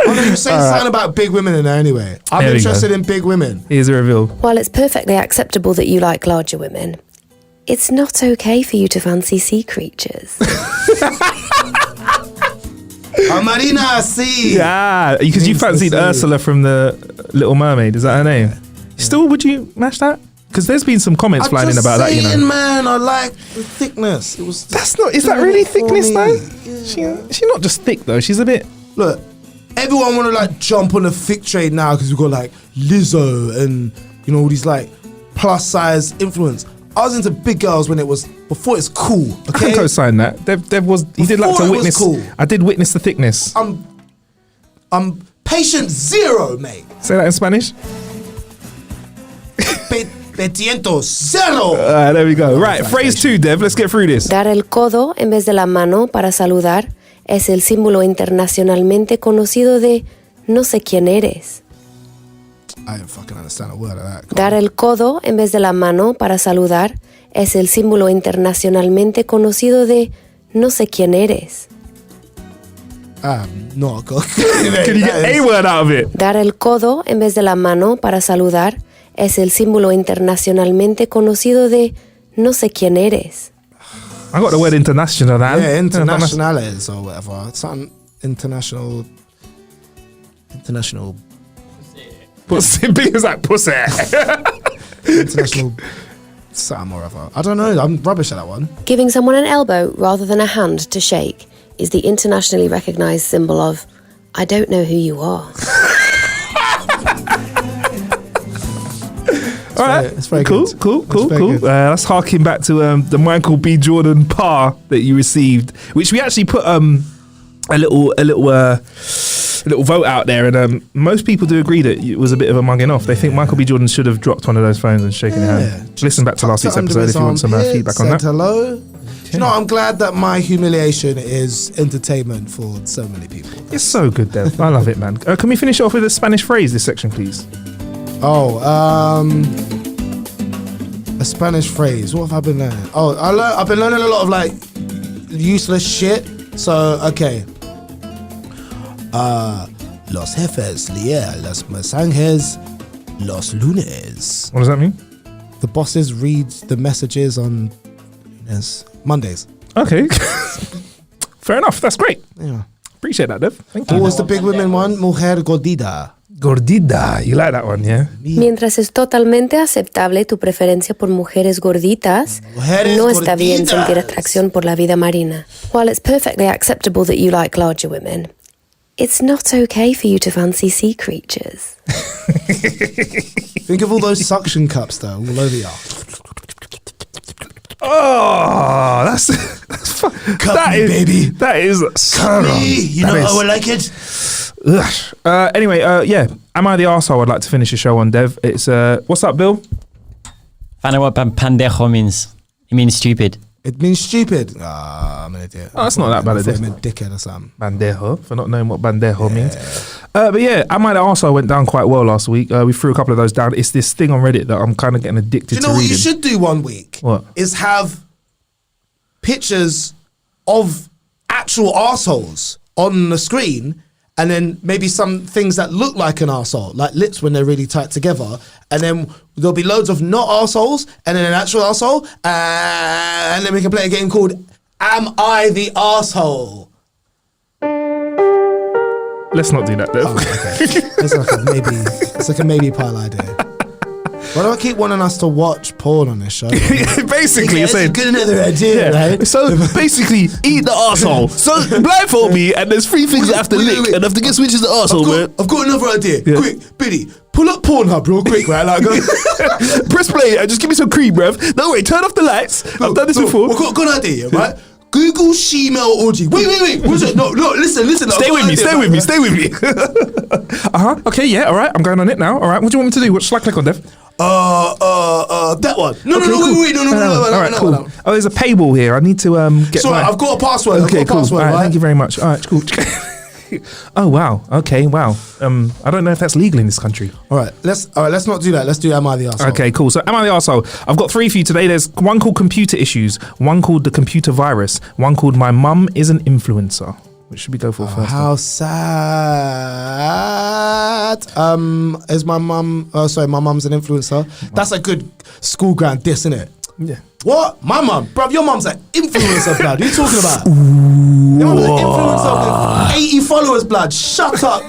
C: Oh no, you're saying something about big women in there anyway. I'm
B: There we
C: interested
B: go.
C: in big women.
B: Here's a reveal.
F: While it's perfectly acceptable that you like larger women, it's not okay for you to fancy sea creatures.
C: Marina, see.
B: Yeah, because you
C: Things to
B: fancied
C: say.
B: Ursula from the Little Mermaid. Is that her name? Still, would you mash that? Because there's been some comments flying in about that, you know.
C: Man, I like the thickness. It was.
B: That's not. Is that
C: doing
B: really
C: it for
B: thickness
C: me.
B: though? She's not just thick though. She's a bit.
C: Look, everyone want to like jump on the thick trade now because we've got like Lizzo and you know all these like plus size influence. I was into big girls when it was before it's cool.
B: I can
C: Okay,
B: co-sign that. Dev was. He did like
C: Before
B: to
C: it was
B: witness.
C: cool.
B: I did witness the thickness.
C: I'm patient zero, mate.
B: Say that in Spanish.
C: Petiento zero.
B: There we go. Right, phrase 2, Dev. Let's get through this.
F: Dar el codo en vez de la mano para saludar es el símbolo internacionalmente conocido de no sé quién eres.
C: I didn't fucking understand a word of that.
F: Dar el codo en vez de la mano para saludar es el símbolo internacionalmente conocido de no sé quién eres.
C: No, God.
B: Can you get a word out of it?
F: Dar el codo en vez de la mano para saludar es el símbolo internacionalmente conocido de no sé quién eres.
B: I got the word international.
C: Yeah, internationales or whatever. Something international.
B: Pussy. Big as that pussy.
C: International. Something or other. I don't know. I'm rubbish at that one.
F: Giving someone an elbow rather than a hand to shake is the internationally recognized symbol of I don't know who you are.
B: All right,
C: it's very
B: cool,
C: good.
B: cool.
C: very good.
B: Let's harken back to the Michael B. Jordan par that you received, which we actually put a little vote out there, and most people do agree that it was a bit of a mugging off. They think Michael B. Jordan should have dropped one of those phones and shaken your hand. Listen back to last week's episode if you want some feedback on that.
C: Hello. You know, I'm glad that my humiliation is entertainment for so many people.
B: It's so good, Dev. I love it, man. Can we finish off with a Spanish phrase this section, please?
C: A Spanish phrase. What have I been learning? I've been learning a lot of like useless shit. So okay. Los jefes leer las mensajes los lunes.
B: What does that mean?
C: The bosses read the messages on Mondays.
B: Okay. Fair enough. That's great.
C: Yeah.
B: Appreciate that, Dev. Thank you.
C: What was the big women one? Mujer gordita.
B: Gordita. You like that one, yeah?
F: Mientras es totalmente aceptable tu preferencia por mujeres gorditas,
C: Mujeres
F: no está bien
C: gorditas.
F: sentir atracción por la vida marina. While it's perfectly acceptable that you like larger women, it's not okay for you to fancy sea creatures.
C: Think of all those suction cups though, all over you.
B: Oh, that's
C: Cup me, baby.
B: That is
C: Cup me. You know how I like it.
B: Anyway, yeah. Am I the arsehole? I'd like to finish the show on, Dev. It's what's up, Bill?
E: Find out what pandejo means. It means stupid.
C: It means stupid. I'm an idiot.
B: Oh, that's not that bad a
C: I thought it
B: diff.
C: meant dickhead or something.
B: Bandejo, for not knowing what bandejo means. But yeah, Am I the arsehole went down quite well last week. We threw a couple of those down. It's this thing on Reddit that I'm kind of getting addicted
C: Do you
B: to
C: know what
B: reading.
C: you should do one week?
B: What?
C: Is have pictures of actual arseholes on the screen, and then maybe some things that look like an arsehole, like lips when they're really tight together, and then there'll be loads of not arseholes, and then an actual arsehole, and then we can play a game called Am I the Arsehole?
B: Let's not do that, though.
C: Oh, okay. It's like a maybe pile idea. Why do I keep wanting us to watch porn on this show?
B: Basically, you're saying.
C: Good another idea, right?
B: So basically, eat the arsehole. So blindfold me, and there's 3 things I have to lick, and I have to guess which is the arsehole, man.
C: I've got another idea. Yeah. Quick, Biddy, pull up Pornhub real quick, right? Like,
B: press play and just give me some cream, bruv. No, wait, turn off the lights. I've done this before.
C: I've got an idea, right? Google she-male orgy. Wait. What's it? No, listen.
B: Stay with me. Okay, yeah, all right. I'm going on it now. All right, what do you want me to do? What shall I click on, Dev?
C: That one. No, wait, no.
B: All right, cool. Oh, there's a paywall here. I need to get.
C: Sorry, I've got a password.
B: Okay, cool.
C: Password,
B: all right, thank you very much. All right, cool. Oh wow. Okay, wow. I don't know if that's legal in this country.
C: All right, let's not do that. Let's do Am I the Arsehole?
B: Okay, cool. So Am I the Arsehole? I've got 3 for you today. There's one called Computer Issues, one called The Computer Virus, one called My Mum is an Influencer. Which should we go for first?
C: How sad. Is my mum? My mum's an influencer. That's a good school ground diss, isn't it?
B: Yeah.
C: What? My mum, bruv, your mum's an influencer, blood. What are you talking about? Your mum's an influencer with 80 followers, blood. Shut up.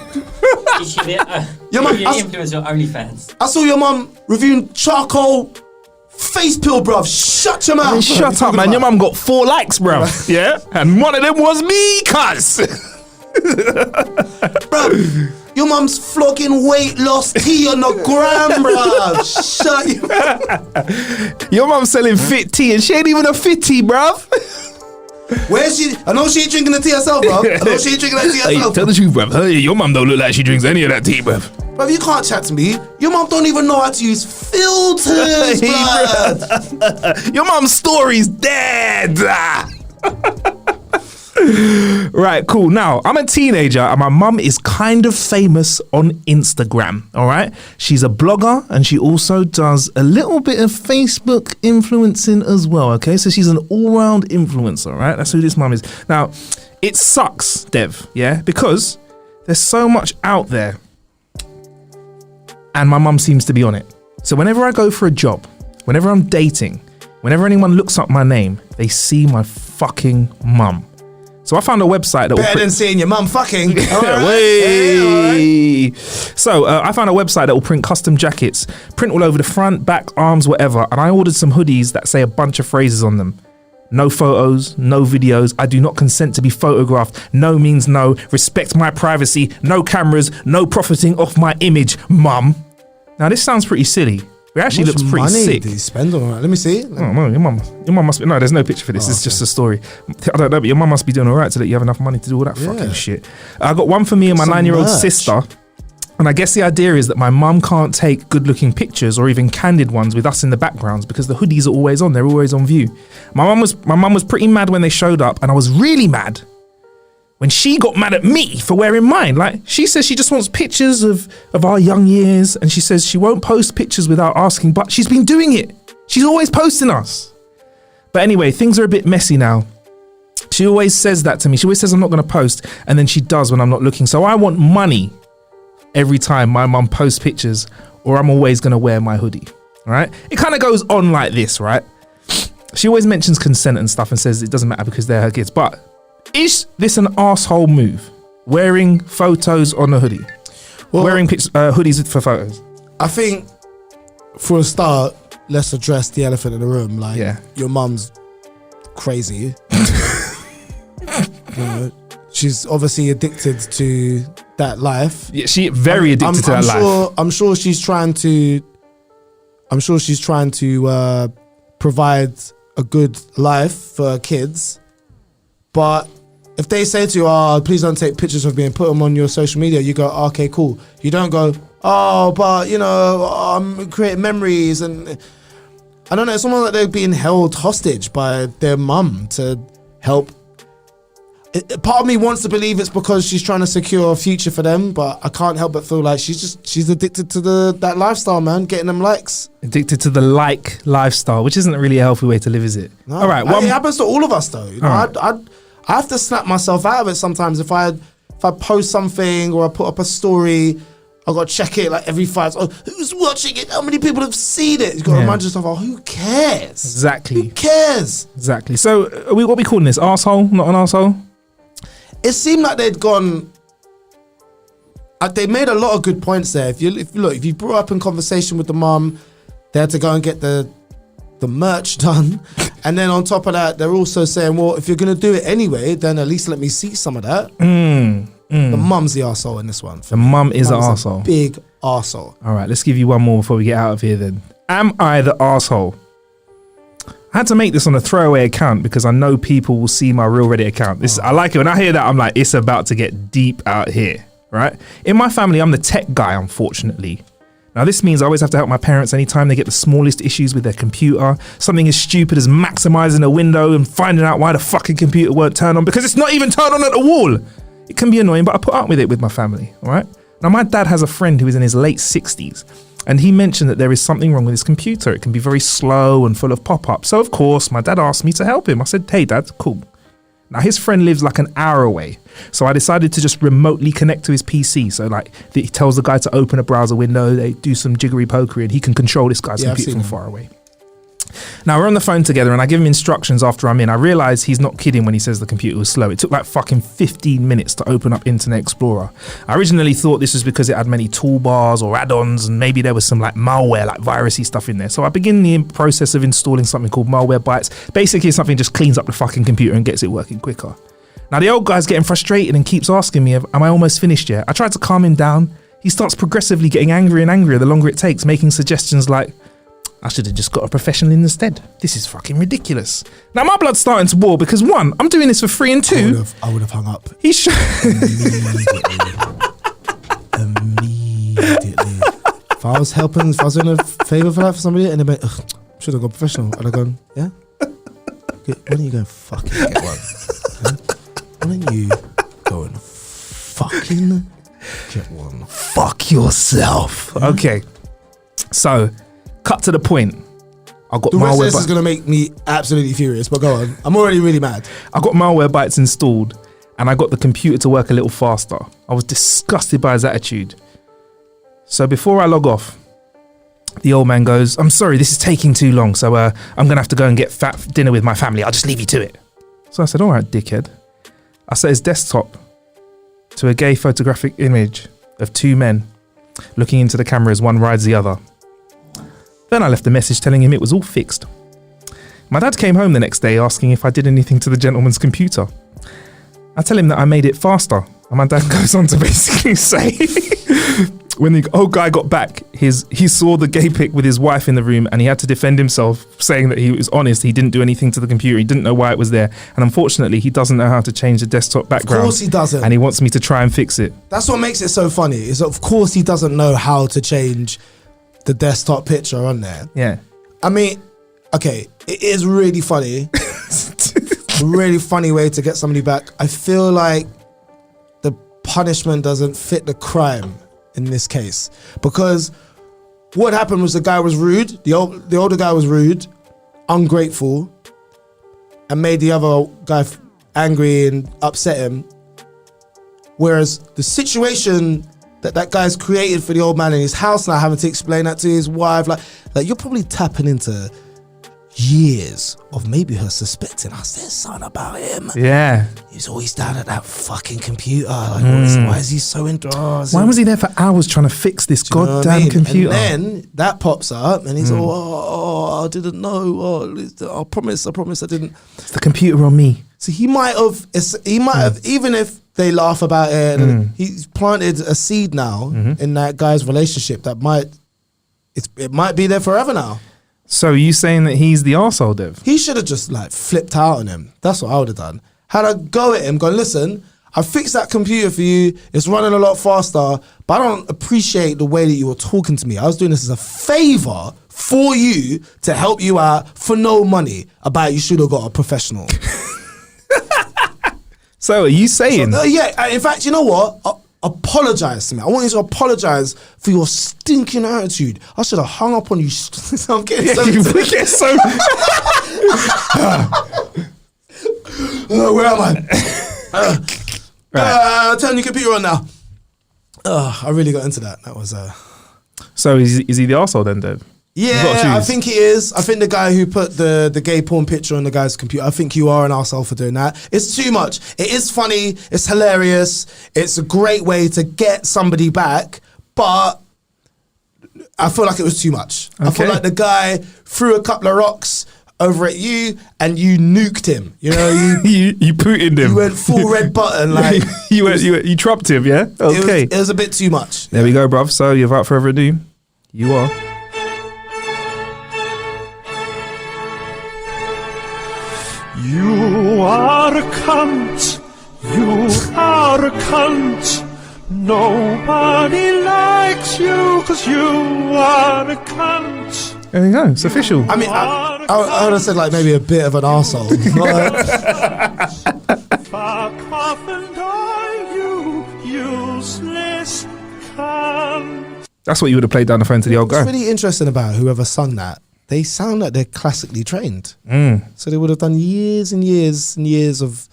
E: Is she the
C: Your mum,
E: influencer on OnlyFans?
C: I saw your mum reviewing charcoal face pill, bruv. Shut your mouth.
B: Shut up, man. Your mum got 4 likes, bruv. Yeah? And one of them was me, cuz.
C: Bruv, your mum's flogging weight loss tea on the gram, bruv. Shut
B: your mum's selling fit tea and she ain't even a fit tea, bruv.
C: Where's she? I know she ain't drinking the tea herself, bruv. I know she ain't drinking that tea herself.
B: Hey, tell the truth, bruv. Hey, your mum don't look like she drinks any of that tea, bruv.
C: Bruv, you can't chat to me. Your mum don't even know how to use filters, bruv.
B: Your mum's story's dead. Right, cool. Now, I'm a teenager and my mum is kind of famous on Instagram, all right? She's a blogger and she also does a little bit of Facebook influencing as well, okay? So she's an all-round influencer, right? That's who this mum is. Now, it sucks, Dev, yeah? Because there's so much out there and my mum seems to be on it. So whenever I go for a job, whenever I'm dating, whenever anyone looks up my name, they see my fucking mum. So I found a website that
C: better than seeing your mum fucking.
B: Right. So I found a website that will print custom jackets, print all over the front, back, arms, whatever. And I ordered some hoodies that say a bunch of phrases on them. No photos, no videos. I do not consent to be photographed. No means no. Respect my privacy. No cameras. No profiting off my image, mum. Now this sounds pretty silly. It actually looks pretty sick.
C: Did you spend on that? Let me see.
B: Oh, no, your mum must be. No, there's no picture for this. It's just a story. I don't know, but your mum must be doing all right to let you have enough money to do all that fucking shit. I got one for me and my 9-year-old sister. And I guess the idea is that my mum can't take good looking pictures or even candid ones with us in the backgrounds because the hoodies are always on. They're always on view. My mum was pretty mad when they showed up, and I was really mad when she got mad at me for wearing mine. Like, she says she just wants pictures of our young years, and she says she won't post pictures without asking, but she's been doing it. She's always posting us. But anyway, things are a bit messy now. She always says that to me. She always says I'm not going to post, and then she does when I'm not looking. So I want money every time my mum posts pictures, or I'm always going to wear my hoodie. All right? It kind of goes on like this, right? She always mentions consent and stuff and says it doesn't matter because they're her kids, but is this an arsehole move? Wearing photos on a hoodie? Well, wearing hoodies for photos?
C: I think, for a start, let's address the elephant in the room. Like, your mum's crazy. She's obviously addicted to that life.
B: Yeah, she very addicted to that life.
C: I'm sure she's trying to provide a good life for her kids. But if they say to you, please don't take pictures of me and put them on your social media, you go, okay, cool. You don't go, but I'm creating memories. And I don't know, it's almost like they're being held hostage by their mum to help. Part of me wants to believe it's because she's trying to secure a future for them, but I can't help but feel like she's addicted to that lifestyle, man, getting them likes.
B: Addicted to the lifestyle, which isn't really a healthy way to live, is it?
C: No.
B: All right,
C: it happens to all of us, though. I have to snap myself out of it sometimes. If I post something or I put up a story I've got to check it like every 5. Oh, who's watching it? How many people have seen it? You've got to remind yourself, who cares?
B: Exactly.
C: Who cares?
B: Exactly. So, what are we calling this? Arsehole? Not an arsehole?
C: It seemed like they'd gone. They made a lot of good points there. If you brought up in conversation with the mum, they had to go and get the merch done, and then on top of that, they're also saying, well, if you're gonna do it anyway, then at least let me see some of that. The mum's the arsehole in this one.
B: The mum is an arsehole.
C: Big arsehole.
B: All right, let's give you one more before we get out of here then. Am I the arsehole? I had to make this on a throwaway account because I know people will see my real Reddit account. I like it. When I hear that, I'm like, it's about to get deep out here, right? In my family, I'm the tech guy, unfortunately. Now, this means I always have to help my parents anytime they get the smallest issues with their computer. Something as stupid as maximizing a window and finding out why the fucking computer won't turn on because it's not even turned on at the wall. It can be annoying, but I put up with it with my family, all right? Now, my dad has a friend who is in his late 60s, and he mentioned that there is something wrong with his computer. It can be very slow and full of pop-ups. So, of course, my dad asked me to help him. I said, hey, Dad, cool. Now, his friend lives like an hour away. So I decided to just remotely connect to his PC. So, like, he tells the guy to open a browser window, they do some jiggery pokery, and he can control this guy's computer from far away. Now, we're on the phone together, and I give him instructions after I'm in. I realize he's not kidding when he says the computer was slow. It took like fucking 15 minutes to open up Internet Explorer. I originally thought this was because it had many toolbars or add-ons, and maybe there was some like malware, like virusy stuff in there. So I begin the process of installing something called Malwarebytes. Basically, something just cleans up the fucking computer and gets it working quicker. Now, the old guy's getting frustrated and keeps asking me, am I almost finished yet? I tried to calm him down. He starts progressively getting angrier and angrier the longer it takes, making suggestions like, I should have just got a professional in instead. This is fucking ridiculous. Now, my blood's starting to boil because 1, I'm doing this for free, and 2,
C: I would have hung up.
B: He's
C: Immediately. If I was doing a favour for somebody and they went, should have gone professional, I'd have gone, yeah? Okay, why don't you go and fucking get one? Yeah? Why don't you go and fucking get one?
B: Fuck yourself. Okay. So, cut to the point. I got
C: the rest of this is going to make me absolutely furious, but go on. I'm already really mad.
B: I got Malwarebytes installed and I got the computer to work a little faster. I was disgusted by his attitude. So before I log off, the old man goes, I'm sorry, this is taking too long, so I'm going to have to go and get fat dinner with my family. I'll just leave you to it. So I said, all right, dickhead. I set his desktop to a gay photographic image of 2 men looking into the camera as one rides the other. Then I left a message telling him it was all fixed. My dad came home the next day asking if I did anything to the gentleman's computer. I tell him that I made it faster, and my dad goes on to basically say, when the old guy got back, he saw the gay pic with his wife in the room, and he had to defend himself, saying that he was honest, he didn't do anything to the computer, he didn't know why it was there, and unfortunately he doesn't know how to change the desktop background.
C: Of course he doesn't.
B: And he wants me to try and fix it.
C: That's what makes it so funny, is of course he doesn't know how to change the desktop picture on there.
B: Yeah.
C: I mean, okay, it is really funny. A really funny way to get somebody back. I feel like the punishment doesn't fit the crime in this case, because what happened was the guy was rude. The older guy was rude, ungrateful, and made the other guy angry and upset him. Whereas the situation that guy's created for the old man in his house now, having to explain that to his wife, like you're probably tapping into years of maybe her suspecting us. There's something about him.
B: Yeah.
C: He's always down at that fucking computer. Like, why is he so into us?
B: Why was he there for hours trying to fix this goddamn computer?
C: And then that pops up and he's I didn't know. I promise I didn't.
B: It's the computer on me.
C: So he might have, even if they laugh about it, and he's planted a seed now in that guy's relationship that it might be there forever now.
B: So you saying that he's the arsehole, Dev?
C: He should have just like flipped out on him. That's what I would have done. Had I go at him, gone, listen, I fixed that computer for you. It's running a lot faster, but I don't appreciate the way that you were talking to me. I was doing this as a favor for you to help you out for no money. About you should have got a professional.
B: So are you saying?
C: Yeah, in fact, you know what? Apologize to me. I want you to apologize for your stinking attitude. I should have hung up on you. I'm getting so... Where am I? Turn your computer on now. I really got into that. That was
B: So is he the arsehole then, Dev?
C: Yeah, I think he is. I think the guy who put the gay porn picture on the guy's computer, I think you are an arsehole for doing that. It's too much. It is funny. It's hilarious. It's a great way to get somebody back, but I feel like it was too much. I feel like the guy threw a couple of rocks over at you and you nuked him. You know,
B: you Putin'd him.
C: You went full red button. Like
B: you tropped him, yeah? Okay.
C: It was a bit too much.
B: There we go, bruv. So without further ado, you are.
G: You are a cunt. You are a cunt. Nobody likes you 'cause you are a cunt.
B: There you go. It's official.
C: I mean, I would have said like maybe a bit of an arsehole.
G: Fuck off and die, you useless cunt.
B: That's what you would have played down the phone to the old guy.
C: What's really interesting about whoever sung that, they sound like they're classically trained. So they would have done years and years and years of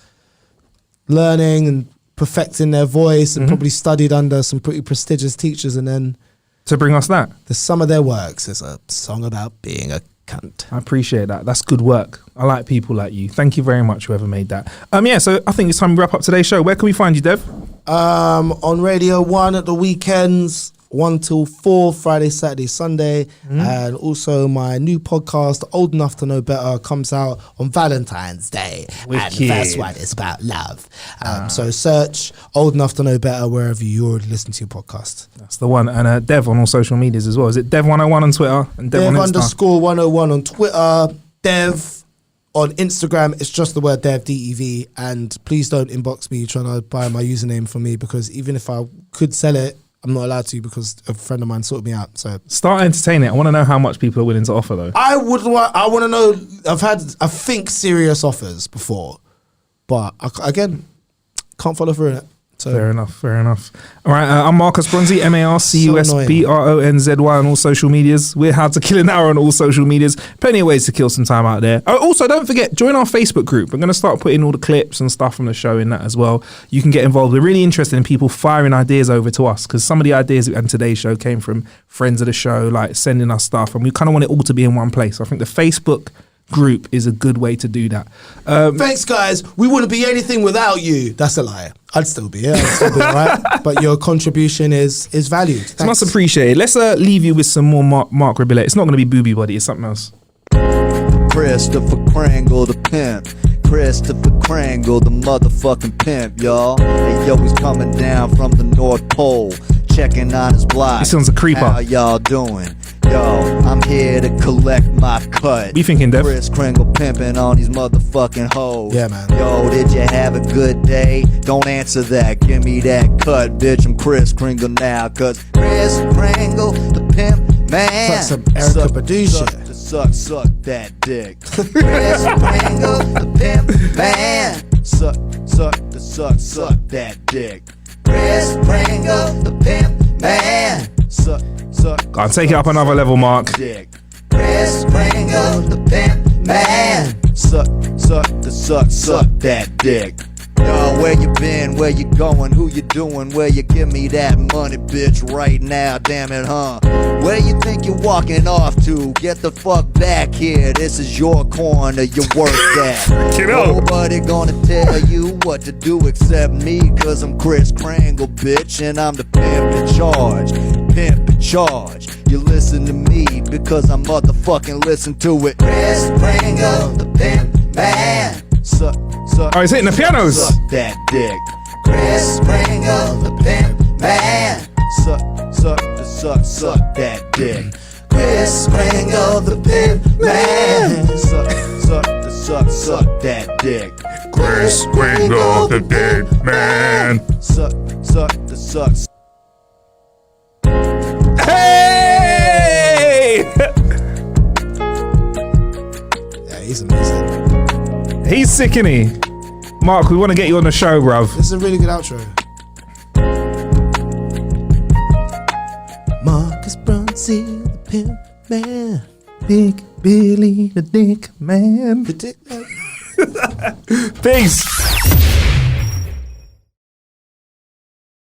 C: learning and perfecting their voice and probably studied under some pretty prestigious teachers, and then
B: to bring us that.
C: The sum of their works is a song about being a cunt.
B: I appreciate that. That's good work. I like people like you. Thank you very much, whoever made that. So I think it's time to wrap up today's show. Where can we find you, Dev?
C: On Radio 1 at the weekends, 1 till 4, Friday, Saturday, Sunday. And also my new podcast, Old Enough to Know Better, comes out on Valentine's Day.
B: Wicked.
C: And the first one is about love. So search Old Enough to Know Better wherever you already listen to your podcast.
B: That's the one. And Dev on all social medias as well. Is it Dev101 on Twitter? And Dev on Insta?
C: Dev_101 on Twitter. Dev on Instagram, it's just the word Dev, DEV. And please don't inbox me trying to buy my username from me, because even if I could sell it, I'm not allowed to because a friend of mine sorted me out. So
B: start entertaining it. I want to know how much people are willing to offer, though.
C: I want to know. I've had, I think, serious offers before, but again, can't follow through it. So
B: Fair enough. All right, I'm Marcus Bronzy, MarcusBronzy on all social medias. We're How to Kill an Hour on all social medias. Plenty of ways to kill some time out there. Oh, also, don't forget, join our Facebook group. We're going to start putting all the clips and stuff from the show in that as well. You can get involved. We're really interested in people firing ideas over to us, because some of the ideas in today's show came from friends of the show, like sending us stuff, and we kind of want it all to be in one place. I think the Facebook group is a good way to do that.
C: Thanks, guys. We wouldn't be anything without you. That's a lie. I'd still be here. I'd still be all right. But your contribution is valued. Thanks.
B: It's much appreciated. Let's leave you with some more Mark Ribbillette. It's not going to be Booby Body. It's something else.
D: Christopher Kringle, the pimp. Christopher Kringle, the motherfucking pimp, y'all. Hey, yo, he's coming down from the North Pole, checking on his block.
B: This sounds a creeper.
D: How y'all doing? Yo, I'm here to collect my cut.
B: You thinking, Dev?
D: Chris Kringle pimping on these motherfucking hoes.
C: Yeah, man.
D: Yo, did you have a good day? Don't answer that. Give me that cut, bitch. I'm Chris Kringle now, cause Chris Kringle, the pimp, man.
C: That's some Erykah Badu shit.
D: Suck that dick. Chris Kringle, the pimp, man. Suck that dick. Chris Kringle, the pimp, man. Suck.
B: Gotta take it up another level, Mark.
D: Dick. Chris Kringle, the pimp, man. Suck that dick. Yo, where you been? Where you going? Who you doing? Where you give me that money, bitch, right now? Damn it, huh? Where you think you're walking off to? Get the fuck back here. This is your corner. You work that.
B: Get out.
D: Nobody gonna tell you what to do except me, cause I'm Chris Kringle, bitch, and I'm the pimp in charge. Pimp in charge. You listen to me because I motherfucking listen to it. Chris Kringle, the pimp, man.
B: Oh, he's hitting the pianos.
D: Suck that dick. Chris Kringle, the pimp, man. Suck that dick. Chris Kringle, the pimp, man. Suck that dick.
B: Chris Kringle, the dead man.
D: Suck.
B: Hey!
C: Yeah, he's amazing.
B: He's sick, isn't he? Mark, we want to get you on the show, bruv.
C: This is a really good outro. Marcus Bronzy, the pimp man.
B: Big Billy, the dick man.
C: The dick man.
B: Peace.